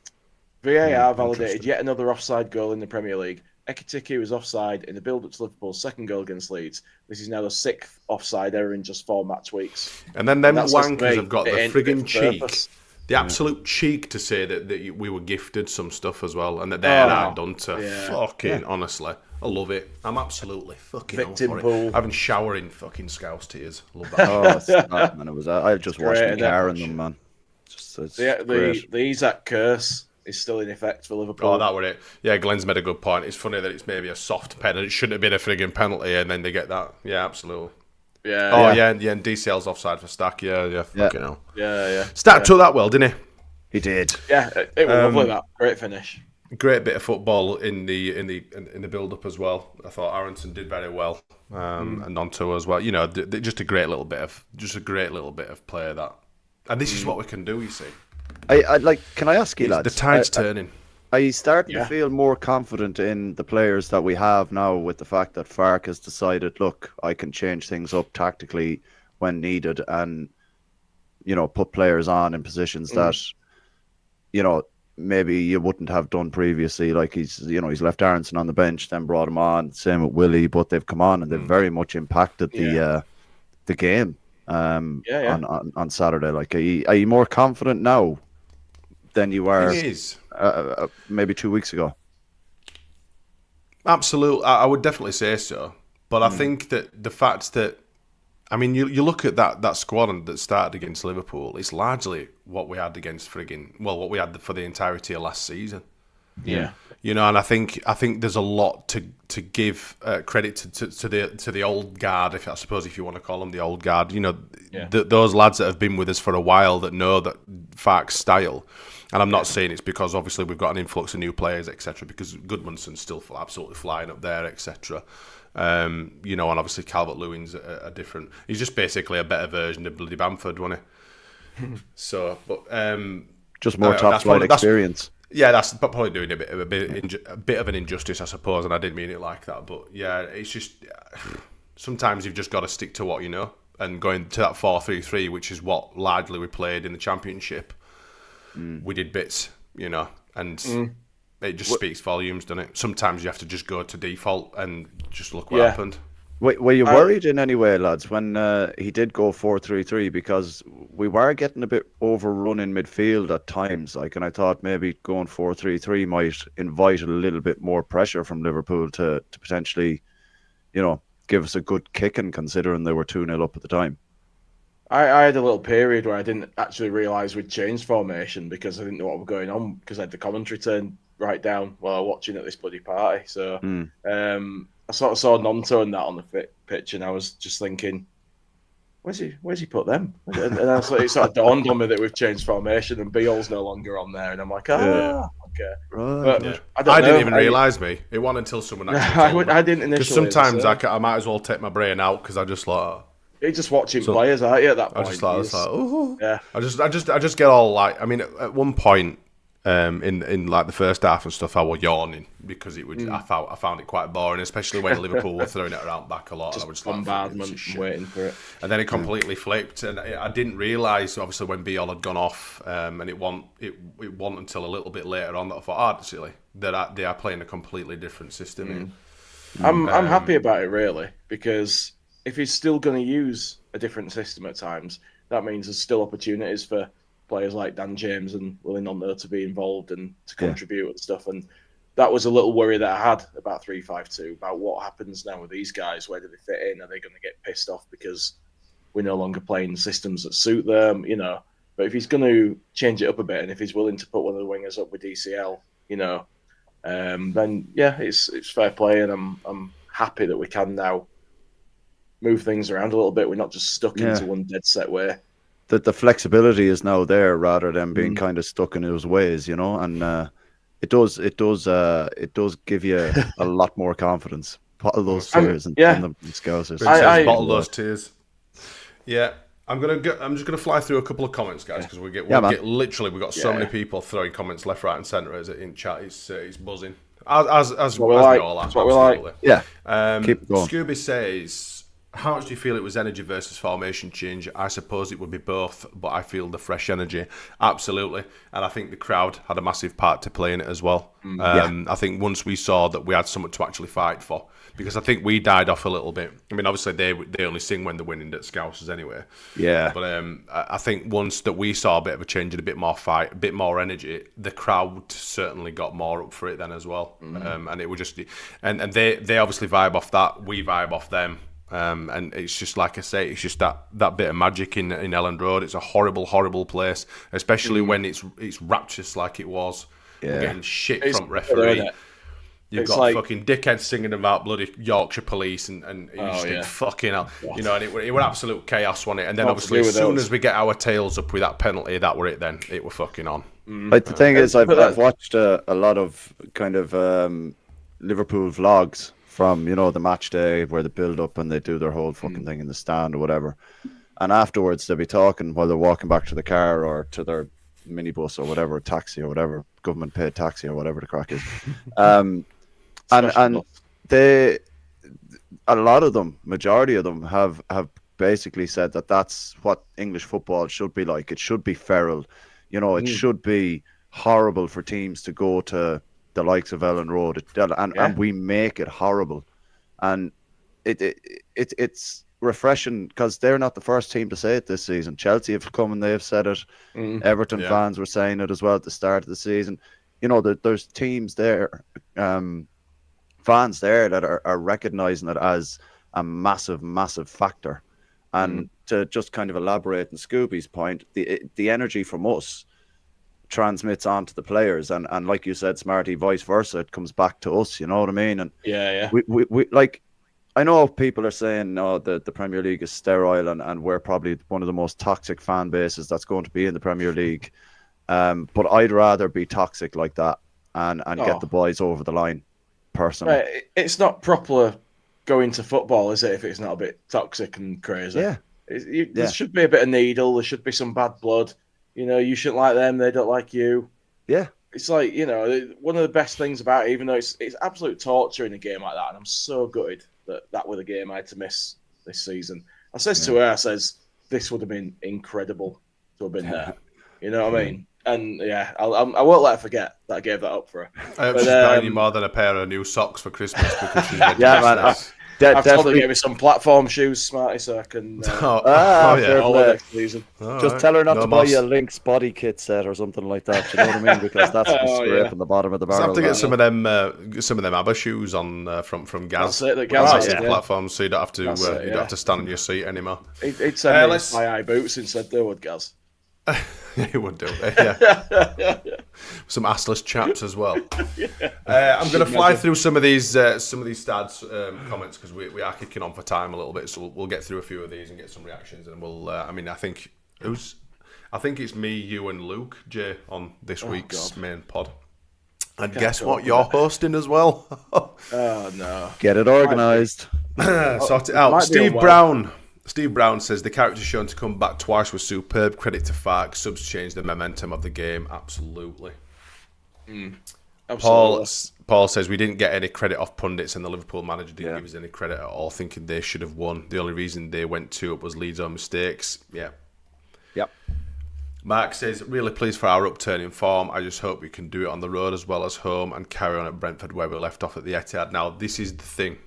VAR validated yet another offside goal in the Premier League. Ekitike was offside in the build-up to Liverpool's second goal against Leeds. This is now the 6th offside error in just 4 match weeks. And then them wankers have got the frigging cheek, the absolute cheek to say that we were gifted some stuff as well, and that they're not done to. Fucking honestly, I love it. I'm absolutely fucking victim pool. I've been showering fucking Scouse tears. Love that. It's not, man. I just washed my car in them, man. The Isaac curse is still in effect for Liverpool. Oh, that were it. Yeah, Glenn's made a good point. It's funny that it's maybe a soft pen and it shouldn't have been a frigging penalty, and then they get that. Yeah, absolutely. Yeah. And DCL's offside for Stack. Yeah. Fucking hell. Yeah. Stack took that well, didn't he? He did. Yeah, it was lovely. That great finish. Great bit of football in the build-up as well. I thought Aronson did very well, and Nonto as well. You know, just a great little bit of play that. And this is what we can do. You see. I like. Can I ask you, lads? The tide's turning. Are you starting to feel more confident in the players that we have now, with the fact that Farke has decided, look, I can change things up tactically when needed, and put players on in positions that maybe you wouldn't have done previously. Like he's left Aronson on the bench, then brought him on. Same with Willie, but they've come on and they've very much impacted the game on Saturday. Like, are you more confident now than you were maybe 2 weeks ago? Absolutely, I would definitely say so. But I think that the fact that, I mean, you look at that squad that started against Liverpool, it's largely what we had against what we had for the entirety of last season. Yeah. And I think there's a lot to give credit to the old guard, if you want to call them the old guard. Those lads that have been with us for a while that know that Farke's style. And I'm not saying it's because obviously we've got an influx of new players, etc. Because Goodmanson's still absolutely flying up there, etc. And obviously Calvert-Lewin's a different. He's just basically a better version of bloody Bamford, wasn't he? So, but just more top flight experience. Yeah, that's probably doing a bit of an injustice, I suppose, and I didn't mean it like that. But yeah, it's just sometimes you've just got to stick to what you know, and going to that 4-3-3, which is what largely we played in the Championship. we did bits, and it just speaks volumes, doesn't it? Sometimes you have to just go to default and just look what happened. Were you worried in any way, lads, when he did go 4-3-3? Because we were getting a bit overrun in midfield at times, and I thought maybe going 4-3-3 might invite a little bit more pressure from Liverpool to potentially, give us a good kicking, considering they were 2-0 up at the time. I had a little period where I didn't actually realise we'd changed formation because I didn't know what was going on because I had the commentary turned right down while I was watching at this bloody party. So I sort of saw Nonto and that on the pitch, and I was just thinking, where's he put them? And it sort of dawned on me that we've changed formation and Beale's no longer on there, and I'm like, okay. Right. But I didn't even realise me. It wasn't until someone actually told me. I didn't initially. Because sometimes I might as well take my brain out because I just like. You're just watching players, aren't you? At that point, I just yeah. I just get all like. I mean, at one point, in like the first half and stuff, I was yawning because it would. I found it quite boring, especially when Liverpool were throwing it around back a lot. Just and I was bombardment, waiting for it. And then it completely flipped, and I didn't realise obviously when Beale had gone off, and it wasn't until a little bit later on that I thought, actually, that they are playing a completely different system. I'm happy about it really, because if he's still going to use a different system at times, that means there's still opportunities for players like Dan James and Willie Nonto to be involved and to contribute and stuff. And that was a little worry that I had about 3-5-2, about what happens now with these guys. Where do they fit in? Are they going to get pissed off because we're no longer playing systems that suit them? But if he's going to change it up a bit, and if he's willing to put one of the wingers up with DCL, then it's fair play, and I'm happy that we can now move things around a little bit. We're not just stuck into one dead set way. The flexibility is now there rather than being kind of stuck in those ways, and it does give you a lot more confidence. Bottle those tears and the Scousers. Bottle those tears. Yeah. I'm just gonna fly through a couple of comments, guys, because we've got so many people throwing comments left, right, and centre as in chat. It's buzzing. As we all have. That's what we like. Yeah. Keep going. Scooby says, how much do you feel it was energy versus formation change? I suppose it would be both, but I feel the fresh energy. Absolutely. And I think the crowd had a massive part to play in it as well. I think once we saw that we had something to actually fight for, because I think we died off a little bit. I mean, obviously they only sing when they're winning at Scousers anyway. Yeah. But I think once that we saw a bit of a change and a bit more fight, a bit more energy, the crowd certainly got more up for it then as well. And it was just, and they obviously vibe off that. We vibe off them. And it's just like I say, it's just that bit of magic in Elland Road. It's a horrible place, especially when it's rapturous like it was. We're getting shit from referee. You've got fucking dickheads singing about bloody Yorkshire police, and you just think, fucking hell, and it were absolute chaos, wasn't it? And then obviously as soon as we get our tails up with that penalty, that were it. Then it were fucking on. But the thing is, I've watched a lot of kind of Liverpool vlogs from the match day where they build up and they do their whole fucking thing in the stand or whatever, and afterwards they'll be talking while they're walking back to the car or to their minibus or whatever, taxi or whatever, government paid taxi or whatever the crack is, and they, a lot of them, majority of them have basically said that that's what English football should be like. It should be feral, it should be horrible for teams to go to the likes of Elland Road, and we make it horrible, and it's refreshing because they're not the first team to say it this season. Chelsea have come and they've said it. Everton fans were saying it as well at the start of the season. There's teams there, fans there that are recognising it as a massive factor. And to just kind of elaborate on Scooby's point, the energy from us transmits on to the players, and like you said, Smarty, vice versa, it comes back to us, you know what I mean? And we like, I know people are saying the Premier League is sterile and we're probably one of the most toxic fan bases that's going to be in the Premier League, but I'd rather be toxic like that and get the boys over the line personally. It's not proper going to football, is it, if it's not a bit toxic and crazy? There should be a bit of needle, there should be some bad blood. You shouldn't like them, they don't like you. Yeah. It's like, one of the best things about it, even though it's absolute torture in a game like that, and I'm so gutted that was a game I had to miss this season. I says to her, this would have been incredible to have been there. You know what I mean? And yeah, I won't let her forget that I gave that up for her. I hope she's buying you more than a pair of new socks for Christmas because she's ready Yeah, to man. business. I've told her to Definitely. get me some platform shoes, Smarty, so I can Oh, fair yeah. all play. next season. All Just right. tell her not No to buy more you a Lynx body kit set or something like that. You know what I mean? Because that's just Oh, scraping yeah. the bottom of the Just barrel. have to get man. some of them ABBA shoes on from Gaz. That's it, the With Gaz massive has it, yeah. platforms, so you don't have to That's it, you don't have to stand on your seat anymore. He'd send me let's- my eye boots instead, they would, Gaz. It would do. Yeah. Some assless chaps as well. I'm going to fly through some of these stats comments because we are kicking on for time a little bit, so we'll get through a few of these and get some reactions, and we'll. I think it's me, you, and Luke Jay on this week's main pod. And guess what? You're hosting as well. Oh no! Get it organised. Sort it out. Might be Steve unwell. Brown. Steve Brown says the character shown to come back twice was superb. Credit to Fark. Subs changed the momentum of the game. Absolutely. Absolutely. Paul says we didn't get any credit off pundits, and the Liverpool manager didn't give us any credit at all, thinking they should have won. The only reason they went 2-up was Leeds' own mistakes. Yeah. Yep. Mark says, really pleased for our upturn in form. I just hope we can do it on the road as well as home and carry on at Brentford where we left off at the Etihad. Now, this is the thing.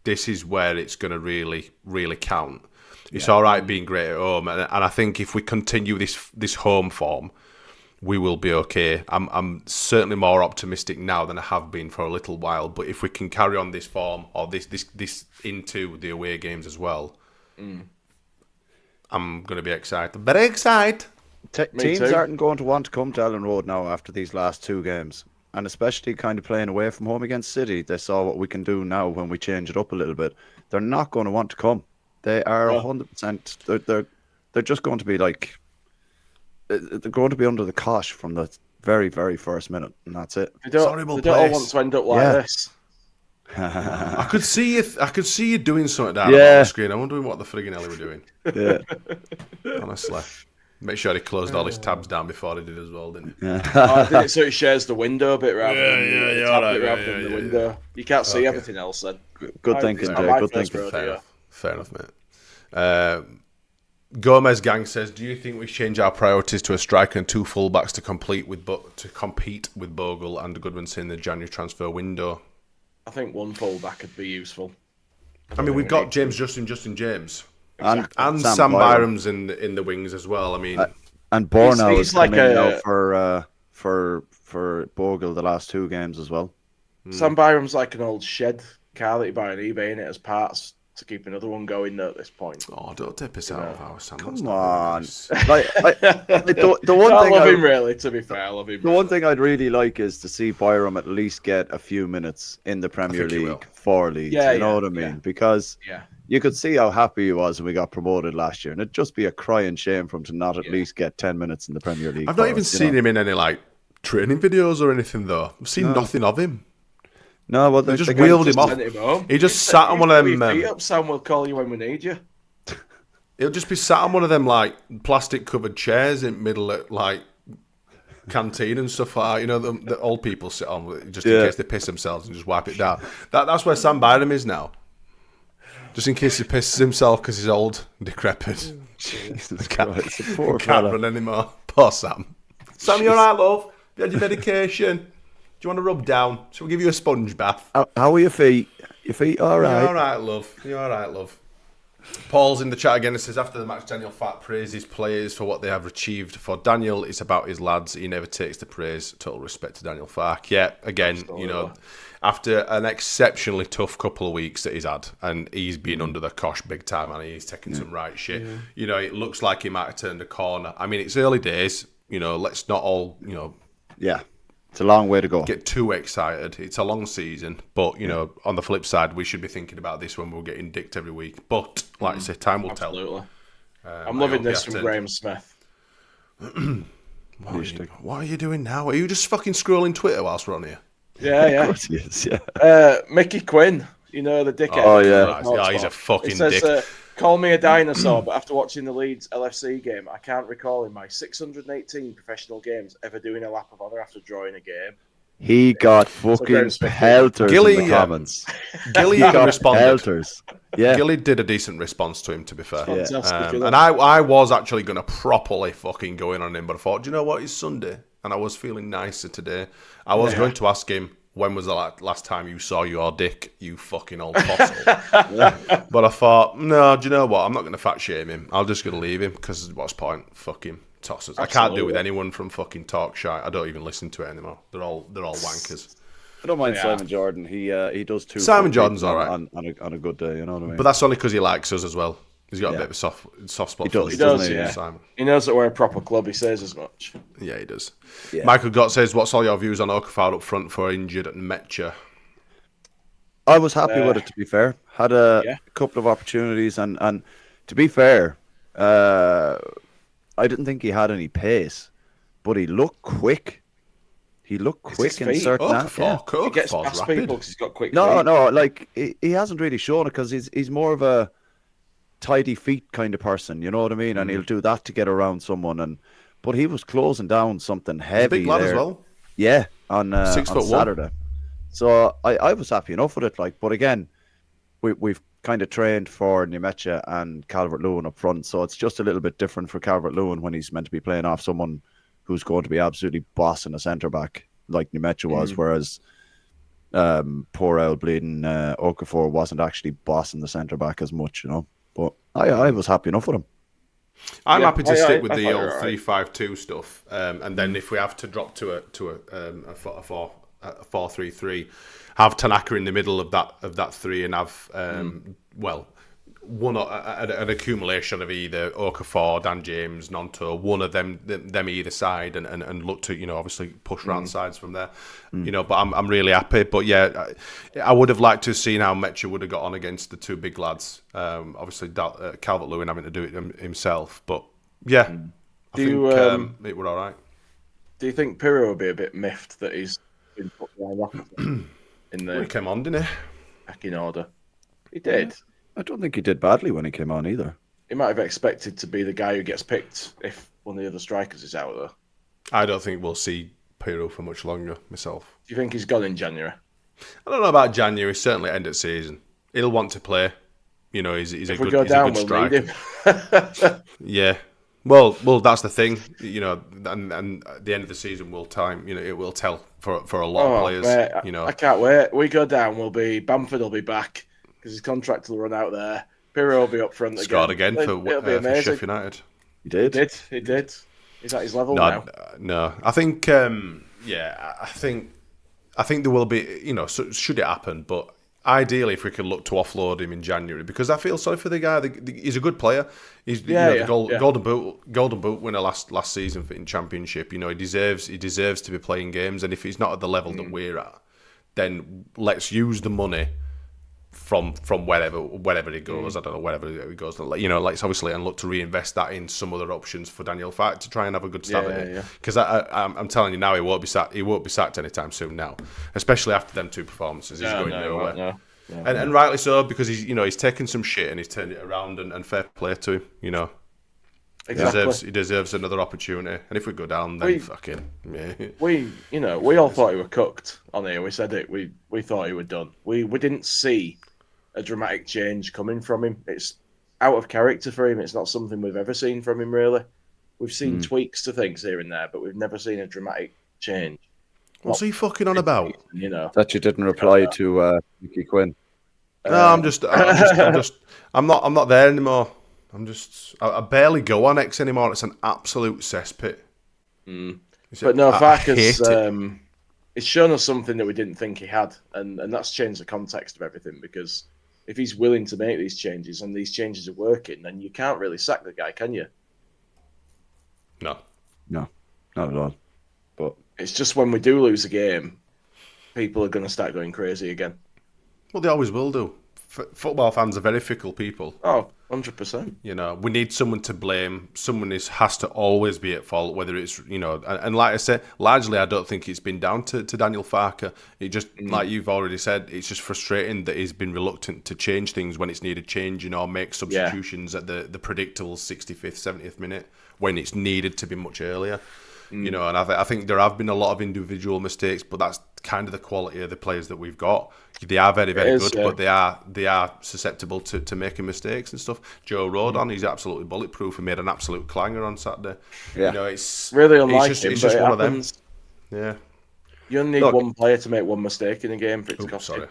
This is where it's going to really, really count. It's all right being great at home, and I think if we continue this home form, we will be okay. I'm certainly more optimistic now than I have been for a little while. But if we can carry on this form or this into the away games as well, I'm going to be excited. Very excited. Teams too. aren't going to want to come to Ellen Road now after these last 2 games. And especially kind of playing away from home against City. They saw what we can do now when we change it up a little bit. They're not going to want to come. They are 100%. They're just going to be like... They're going to be under the cosh from the very, very first minute. And that's it. They don't, horrible they don't all place. want to end up like this. I could see you doing something down on the screen. I'm wondering what the friggin' hell he were doing. Yeah. Honestly. Make sure he closed all his tabs down before he did as well, didn't he? I did it so it shares the window a bit rather than the yeah, tab alright, bit rather than the window. You can't see everything else then. Good thinking, It's Jay. my Good first thinking. rodeo. Fair enough, mate. Gomez Gang says, do you think we change our priorities to a striker and 2 fullbacks to compete with Bogle and Goodmanson in the January transfer window? I think one fullback could be useful. I mean, we've got Justin James. And Sam Byram's in the wings as well. I mean... And Bornau He's has come like in now for Bogle the last 2 games as well. Sam Byram's like an old shed car that you buy on eBay and it has parts to keep another one going at this point. Oh, don't take piss out of our Sam. That's Come not on. very nice. The one I thing love him really, to be fair. I love him. The one thing I'd really like is to see Byram at least get a few minutes in the Premier think he will. League for Leeds. Yeah, you know yeah, what I mean? yeah. Because Yeah. you could see how happy he was when we got promoted last year, and it'd just be a crying shame for him to not at least get 10 minutes in the Premier League. I've not for even us, you seen know? him in any like training videos or anything though. I've seen nothing of him. No, well, They just kind wheeled of him off. Send him home. He just sat on one of Put them. your feet up, Sam. We'll call you when we need you. He'll just be sat on one of them like plastic covered chairs in middle of like canteen and stuff like that. You know, the old people sit on just in case they piss themselves and just wipe it down. That's where Sam Byram is now. Just in case he pisses himself because he's old and decrepit. Jesus Christ, the poor Can't fella. run anymore. Poor Sam. Sam, you alright, love? You had your medication? Do you want to rub down? Shall we give you a sponge bath? How are your feet? Your feet all You're right? alright, love. You're alright, love. Paul's in the chat again and says, after the match, Daniel Fark praises players for what they have achieved. For Daniel, it's about his lads. He never takes the praise. Total respect to Daniel Fark. Yeah, again, you know, after an exceptionally tough couple of weeks that he's had, and he's been under the cosh big time, and he's taking some right shit. Yeah. You know, it looks like he might have turned a corner. I mean, it's early days. You know, let's not all, you know... Yeah, it's a long way to go. Get too excited. It's a long season, but you know, on the flip side, we should be thinking about this when we're getting dicked every week. But like I say, time will Absolutely. tell. I'm loving this from Graham Smith. What are you doing now? Are you just fucking scrolling Twitter whilst we're on here? Yeah, yeah. Of course he is, yeah. Mickey Quinn, you know, the dickhead. Oh, yeah. Yeah, he's a fucking It says, dick. call me a dinosaur, but after watching the Leeds LFC game, I can't recall in my 618 professional games ever doing a lap of honour after drawing a game. He got fucking pelters Gilly, in the comments. Gilly He got responded. pelters. Yeah. Gilly did a decent response to him, to be fair. Fantastic. And I was actually going to properly fucking go in on him, but I thought, do you know what? It's Sunday, and I was feeling nicer today. I was going to ask him, when was the last time you saw your dick, you fucking old fossil? But I thought, no, do you know what? I'm not going to fat shame him. I'm just going to leave him, because what's the point? Fuck him. Tossers. I can't deal with anyone from fucking talk shite. I don't even listen to it anymore. They're all wankers. I don't mind Simon Jordan. He does too. Simon Jordan's all right on a good day. You know what I mean? But that's only because he likes us as well. He's got a bit of a soft spot. He does. Simon. He knows that we're a proper club. He says as much. Yeah, he does. Yeah. Michael Gott says, "What's all your views on Okafor up front for injured at Metcha?" I was happy with it, to be fair. Had a couple of opportunities, and to be fair, I didn't think he had any pace, but he looked quick. He looked quick in certain He gets past people because he's got quick feet. No, like he hasn't really shown it because he's more of a tidy feet kind of person, you know what I mean? And he'll do that to get around someone. But he was closing down something heavy. He's a big lad as well. Yeah, on 6'1". on Saturday. So I was happy enough with it. Like, but again, we've kind of trained for Nemecha and Calvert-Lewin up front, so it's just a little bit different for Calvert-Lewin when he's meant to be playing off someone who's going to be absolutely bossing a centre back like Nemecha was, whereas poor old bleeding Okafor wasn't actually bossing the centre back as much, you know. But I was happy enough with him. I'm happy to stick with the old 3-5-2 stuff, and then if we have to drop to a 4-3-3, have Tanaka in the middle of that three, and have an accumulation of either Okafor, Dan James, Nonto, one of them either side, and look to, you know, obviously push round sides from there. You know, but I'm really happy. But yeah, I would have liked to have seen how Metcha would have got on against the two big lads. Obviously, Calvert-Lewin having to do it himself. But yeah, I think it were all right. Do you think Pirro will be a bit miffed that he's been put in the He came on, didn't he? back in order? He did. I don't think he did badly when he came on either. He might have expected to be the guy who gets picked if one of the other strikers is out there. I don't think we'll see Pirro for much longer, myself. Do you think he's gone in January? I don't know about January, certainly end of season. He'll want to play. You know, he's a good striker. Yeah. Well, that's the thing. You know, and at the end of the season will time. You know, it will tell for a lot of players. Mate, you know, I can't wait. We go down. Bamford will be back because his contract will run out there. Pirro will be up front Scored again It'll be for amazing. Sheffield United. He did. He did. He's at his level now. No, I think. I think there will be. You know, so should it happen, but. Ideally, if we could look to offload him in January, because I feel sorry for the guy. He's a good player. He's Golden Boot winner last season in Championship. You know, he deserves to be playing games. And if he's not at the level that we're at, then let's use the money from wherever he goes. I don't know, wherever he goes. You know, let's obviously and look to reinvest that in some other options for Daniel Farke to try and have a good start at it. Because I'm telling you now, he won't be sacked anytime soon. Now, especially after them two performances, he's going nowhere. And rightly so, because he's taken some shit and he's turned it around, and fair play to him. You know, exactly. He deserves another opportunity. And if we go down, then we all thought he were cooked on here. We said it. We thought he were done. We didn't see a dramatic change coming from him. It's out of character for him. It's not something we've ever seen from him, really. We've seen tweaks to things here and there, but we've never seen a dramatic change. What's he fucking on about? You know that you didn't reply to Mickey Quinn. No, I'm not there anymore. I barely go on X anymore. It's an absolute cesspit. But no, Farke it's shown us something that we didn't think he had, and that's changed the context of everything, because if he's willing to make these changes and these changes are working, then you can't really sack the guy, can you? No, not at all. But it's just when we do lose a game, people are going to start going crazy again. Well, they always will do. Football fans are very fickle people. Oh, 100%. You know, we need someone to blame. Someone has to always be at fault, whether it's, you know, and like I said, largely I don't think it's been down to Daniel Farke. It just, like you've already said, it's just frustrating that he's been reluctant to change things when it's needed changing, or make substitutions at the predictable 65th, 70th minute when it's needed to be much earlier. You know, and I think there have been a lot of individual mistakes, but that's kind of the quality of the players that we've got. They are very, very good, but they are susceptible to making mistakes and stuff. Joe Rodon, he's absolutely bulletproof and made an absolute clanger on Saturday. Yeah. You know, it's really unlike it's him, just but one of them. happens. Yeah. You only need one player to make one mistake in a game for it to cost you.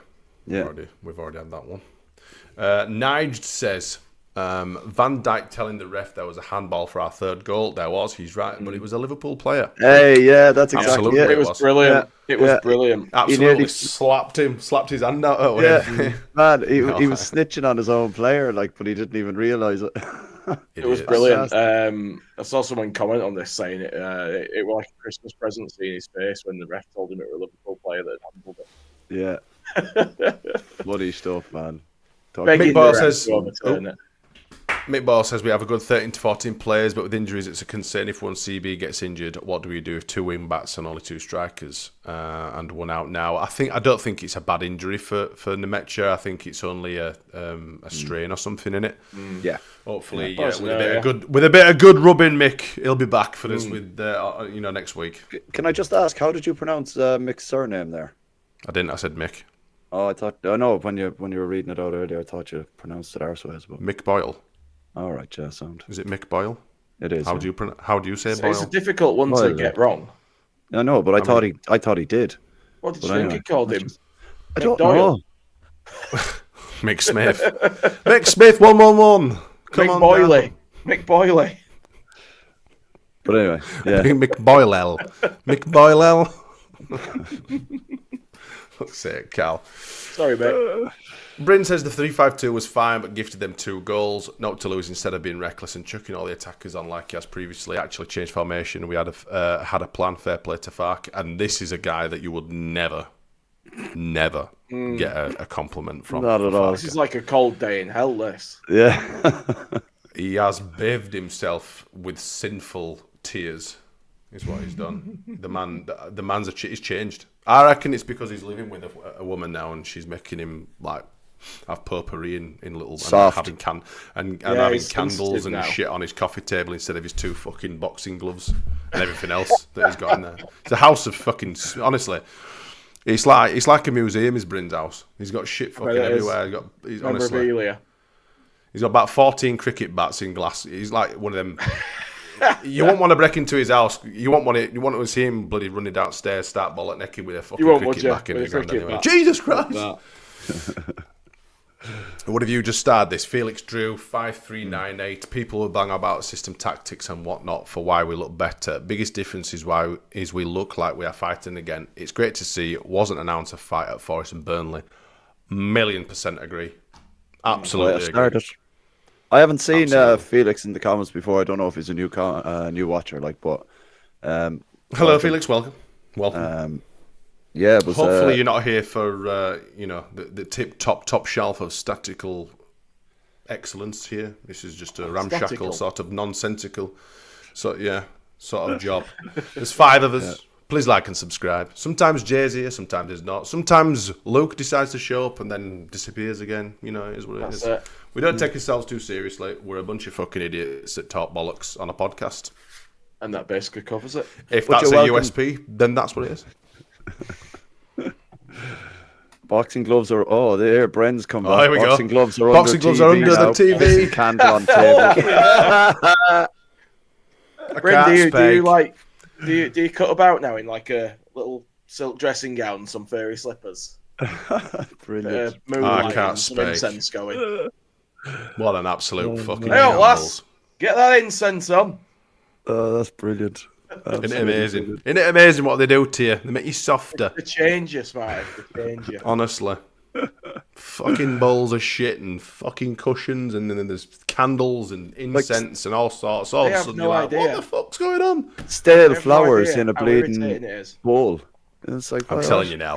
Yeah. We've already had that one. Nigel says, Van Dijk telling the ref there was a handball for our third goal. There was, he's right, but it was a Liverpool player. Hey, yeah, that's exactly Absolutely, it. It was brilliant. Yeah. It was brilliant. Absolutely slapped his hand out. Man, he was snitching on his own player, but he didn't even realise it. It was brilliant. I saw someone comment on this saying it was like a Christmas present seeing his face when the ref told him it was a Liverpool player that handled it. Yeah. Bloody stuff, man. Mick Ball says we have a good 13 to 14 players, but with injuries it's a concern if one CB gets injured. What do we do if 2 wing backs and only 2 strikers and 1 out now? I don't think it's a bad injury for Nemecha. I think it's only a strain or something in it. Yeah. Hopefully, with a bit of good rubbing, Mick, he'll be back for us with next week. Can I just ask, how did you pronounce Mick's surname there? I didn't. I said Mick. Oh, no. When you were reading it out earlier, I thought you pronounced it arseways. But Mick Boyle. All right, yeah, sound. Is it Mick Boyle? It is. How do you say Boyle? It's a difficult one to get wrong. I know, but I thought he did. What did you think he called him? I don't know. Mick Smith. Mick Smith 111. Come on, Mick Boyley. But anyway, yeah. Mick Boyle. Mick Boyle. Fuck's sake, Cal. Sorry, mate. Bryn says the 3-5-2 was fine, but gifted them 2 goals. Not to lose instead of being reckless and chucking all the attackers on like he has previously. Actually changed formation. We had a plan. Fair play to Fark, and this is a guy that you would never get a compliment from. Not at all. This is like a cold day in hell. This. Yeah. He has bathed himself with sinful tears. Is what he's done. The man's he's changed. I reckon it's because he's living with a woman now, and she's making him have potpourri in little soft and having candles and now. shit on his coffee table instead of his 2 fucking boxing gloves and everything else that he's got in there. It's a house of fucking. Honestly, it's like a museum. His Bryn's house. He's got shit fucking everywhere. He's honestly. He's got about 14 cricket bats in glass. He's like one of them. You won't want to break into his house. You want to see him bloody running downstairs, start bollock naked with a fucking cricket back in the ground anyway. Jesus Christ! What have you just started this? Felix Drew, 5398. People will bang about system tactics and whatnot for why we look better. Biggest difference is we look like we are fighting again. It's great to see. It wasn't an ounce of fight at Forest and Burnley. 1,000,000% agree. Absolutely agree. I haven't seen Felix in the comments before. I don't know if he's a new watcher, but hello, Felix. Welcome. Yeah, but hopefully you're not here for the top shelf of statistical excellence here. This is just a ramshackle sort of nonsensical, sort of job. There's 5 of us. Yeah. Please like and subscribe. Sometimes Jay's here, sometimes he's not. Sometimes Luke decides to show up and then disappears again. It is what it is. We don't take ourselves too seriously. We're a bunch of fucking idiots that talk bollocks on a podcast. And that basically covers it. If that's a USP, then that's what it is. Boxing gloves are... Oh, there, Bren's come back. Here we Boxing go. Gloves are Boxing gloves are under the TV. Candle on table. Bren, do you cut about now in like a little silk dressing gown and some furry slippers? Brilliant. I can't speak. Incense going. What an absolute fucking Hey, lass, get that incense on. Oh, that's brilliant. Isn't it amazing? Brilliant. Isn't it amazing what they do to you? They make you softer. They change you, Smarty. They change you. Honestly. Fucking bowls of shit and fucking cushions, and then there's candles and incense and all sorts. All of a sudden you're like, what the fuck's going on? Stale flowers in a bleeding bowl. It's like, I'm telling you now.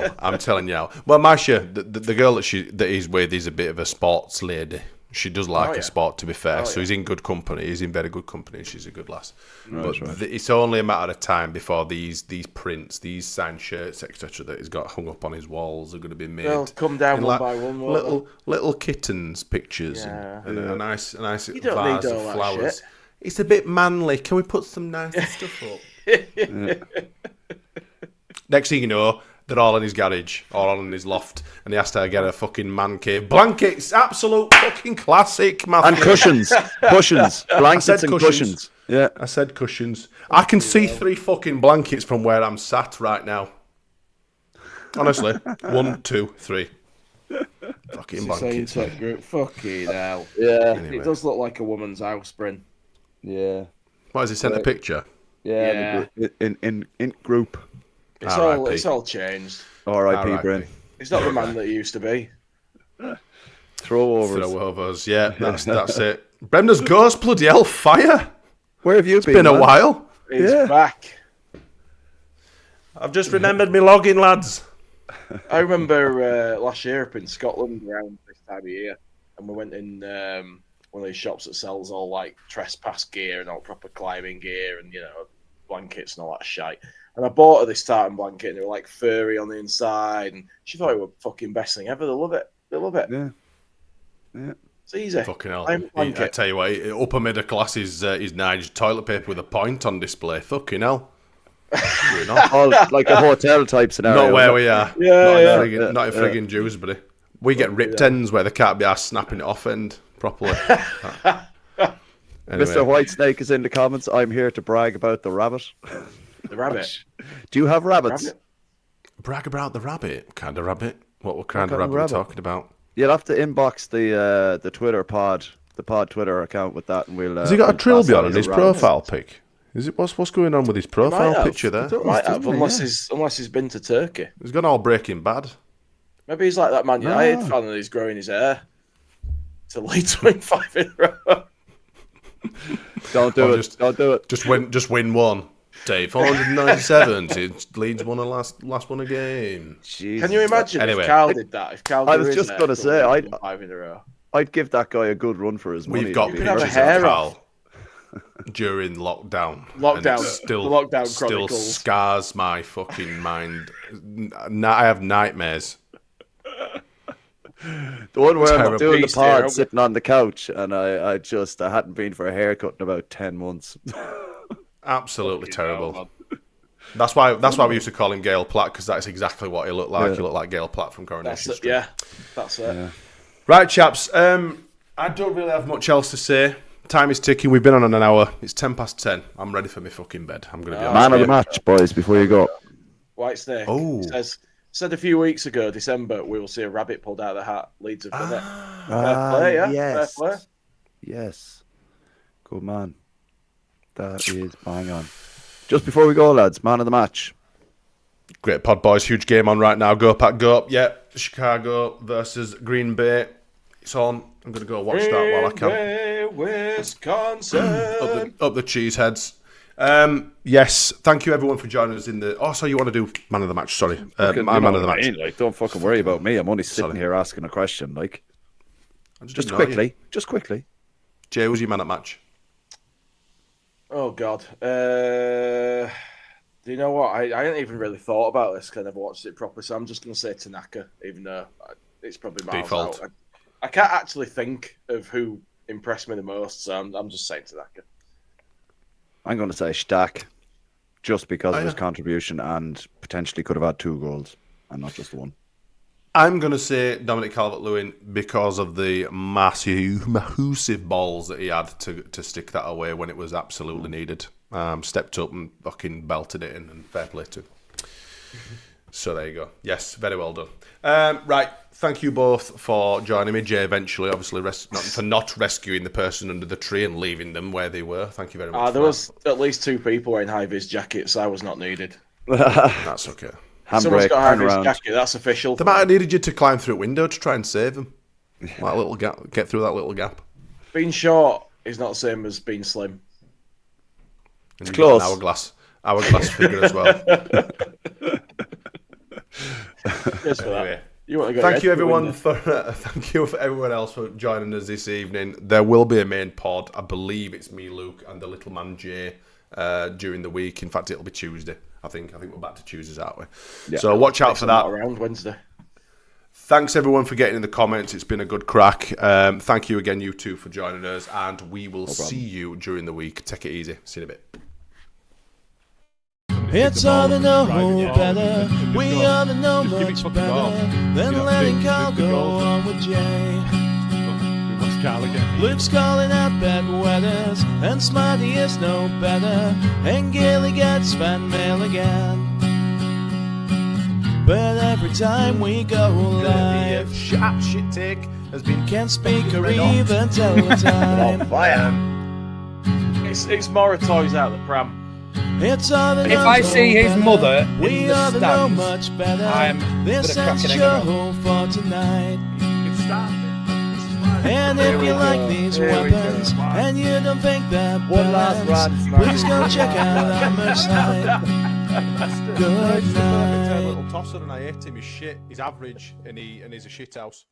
Well, Masha, the girl that he's with is a bit of a sports lady. She does like a sport, to be fair. So he's in good company. He's in very good company. She's a good lass. But it's only a matter of time before these prints, these signed shirts, etc., that he's got hung up on his walls are going to be made. They'll come down one by one. Little kittens pictures and a nice vase of flowers. Shit. It's a bit manly. Can we put some nice stuff up? Next thing you know, they're all in his garage, all in his loft, and he has to get a fucking man cave. Blankets, absolute fucking classic, Matthew. And cushions. Blankets and cushions. Yeah. I said cushions. I can see 3 fucking blankets from where I'm sat right now. Honestly. 1, 2, 3. Fucking blankets. Fucking hell. Yeah. Anyway. It does look like a woman's house, Bryn. Yeah. What, has he sent a picture? Yeah. In group. It's all changed. R.I.P. Bryn. He's not the man that he used to be. Throwovers, yeah, that's it. Brenda's ghost, bloody hell, fire! Where have you It's been a while. He's back. I've just remembered me login, lads. I remember last year up in Scotland around this time of year, and we went in one of these shops that sells all like trespass gear and all proper climbing gear and blankets and all that shite. And I bought her this tartan blanket, and it was like furry on the inside, and she thought it was fucking best thing ever. They love it. Yeah. It's easy. Fucking hell. I tell you what, upper middle class is Nige toilet paper with a point on display. Fucking hell. Like a hotel type scenario. Not where we are. Not in friggin' Dewsbury. We get ripped ends where they can't be asked snapping it off end properly. Anyway. Mr. Whitesnake is in the comments. I'm here to brag about the rabbit. The rabbit. Do you have rabbits? Brag about the rabbit. What kind of rabbit? What kind of rabbit are we talking about? You'll have to inbox the Twitter pod, the pod Twitter account with that, and we'll. Has he got a trilby on his profile pic? Is it what's going on with his profile picture there? Might have, unless he's been to Turkey. He's gone all Breaking Bad. Maybe he's like that Man United fan and he's growing his hair to Leeds win 5 in a row. Don't do it. Just win one. Day 497 since Leeds won a last won a game. Jesus. Can you imagine if Carl did that? If Carl I was just going to say, 5 in a row. I'd give that guy a good run for his money. We've got pictures of Carl during lockdown. Still scars my fucking mind. I have nightmares. The one where I'm doing the pod sitting on the couch, and I hadn't been for a haircut in about 10 months. Absolutely terrible. That's why we used to call him Gail Platt, because that's exactly what he looked like. He looked like Gail Platt from Coronation Street. Yeah, that's it. Yeah. Right, chaps. I don't really have much else to say. Time is ticking. We've been on an hour. It's 10:10. I'm ready for my fucking bed. I'm going to be honest. Man of the match, boys, before you go. Whitesnake. Oh. Said a few weeks ago, December, we will see a rabbit pulled out of the hat. Leeds have done it. Fair play, yeah? Yes. Fair play. Yes. Good man. That is bang on. Just before we go, lads, man of the match. Great pod, boys. Huge game on right now. Go, Pack, go. Yeah, Chicago versus Green Bay. It's on. I'm going to go watch that while I can. Green Bay, Wisconsin. up the cheeseheads. Yes, thank you everyone for joining us in the... Oh, so you want to do man of the match, sorry. My man of the match. Like, don't fucking worry about me. I'm only sitting here asking a question. Like, just quickly. Jay, who's your man of the match? Oh, God. Do you know what? I hadn't even really thought about this, because I never watched it properly, so I'm just going to say Tanaka, even though it's probably miles default. out. I can't actually think of who impressed me the most, so I'm just saying Tanaka. I'm going to say Stack, just because of his contribution and potentially could have had 2 goals and not just 1. I'm going to say Dominic Calvert-Lewin because of the massive balls that he had to stick that away when it was absolutely needed. Stepped up and fucking belted it in, and fair play to him. So there you go. Yes, very well done. Right, thank you both for joining me. Jay, eventually, obviously, for not rescuing the person under the tree and leaving them where they were. Thank you very much. There was at least 2 people wearing high-vis jackets. I was not needed. That's okay. Someone's got a high-vis jacket. That's official. They might have needed you to climb through a window to try and save them. Like a little gap, get through that little gap. Being short is not the same as being slim. And it's close. An hourglass figure as well. Just for that. Thank you everyone thank you for everyone else for joining us this evening. There will be a main pod. I believe it's me, Luke, and the little man Jay during the week. In fact, it'll be Tuesday. I think we're back to Tuesdays, aren't we? Yeah. So watch out for that. Around Wednesday. Thanks everyone for getting in the comments. It's been a good crack. Thank you again, you two, for joining us, and we will see you during the week. Take it easy. See you in a bit. It's all to know better. We all to know much better than letting Carl go on with Jay. Carl again. Luke's calling out bad weathers, and Smarty is no better, and Gilly gets fan mail again. But every time we go live, sharp shit take has been can't speak or even tell the time. It's more toys out of the pram. It's all If I see his mother in we the all know stands, much better. I'm This gonna ends crack an egg show for tonight. And if you like these weapons and you don't think that One last balance, run, please go check out our merch site. Good night. little tosser, and I hate him. He's shit. He's average, and he's a shit house.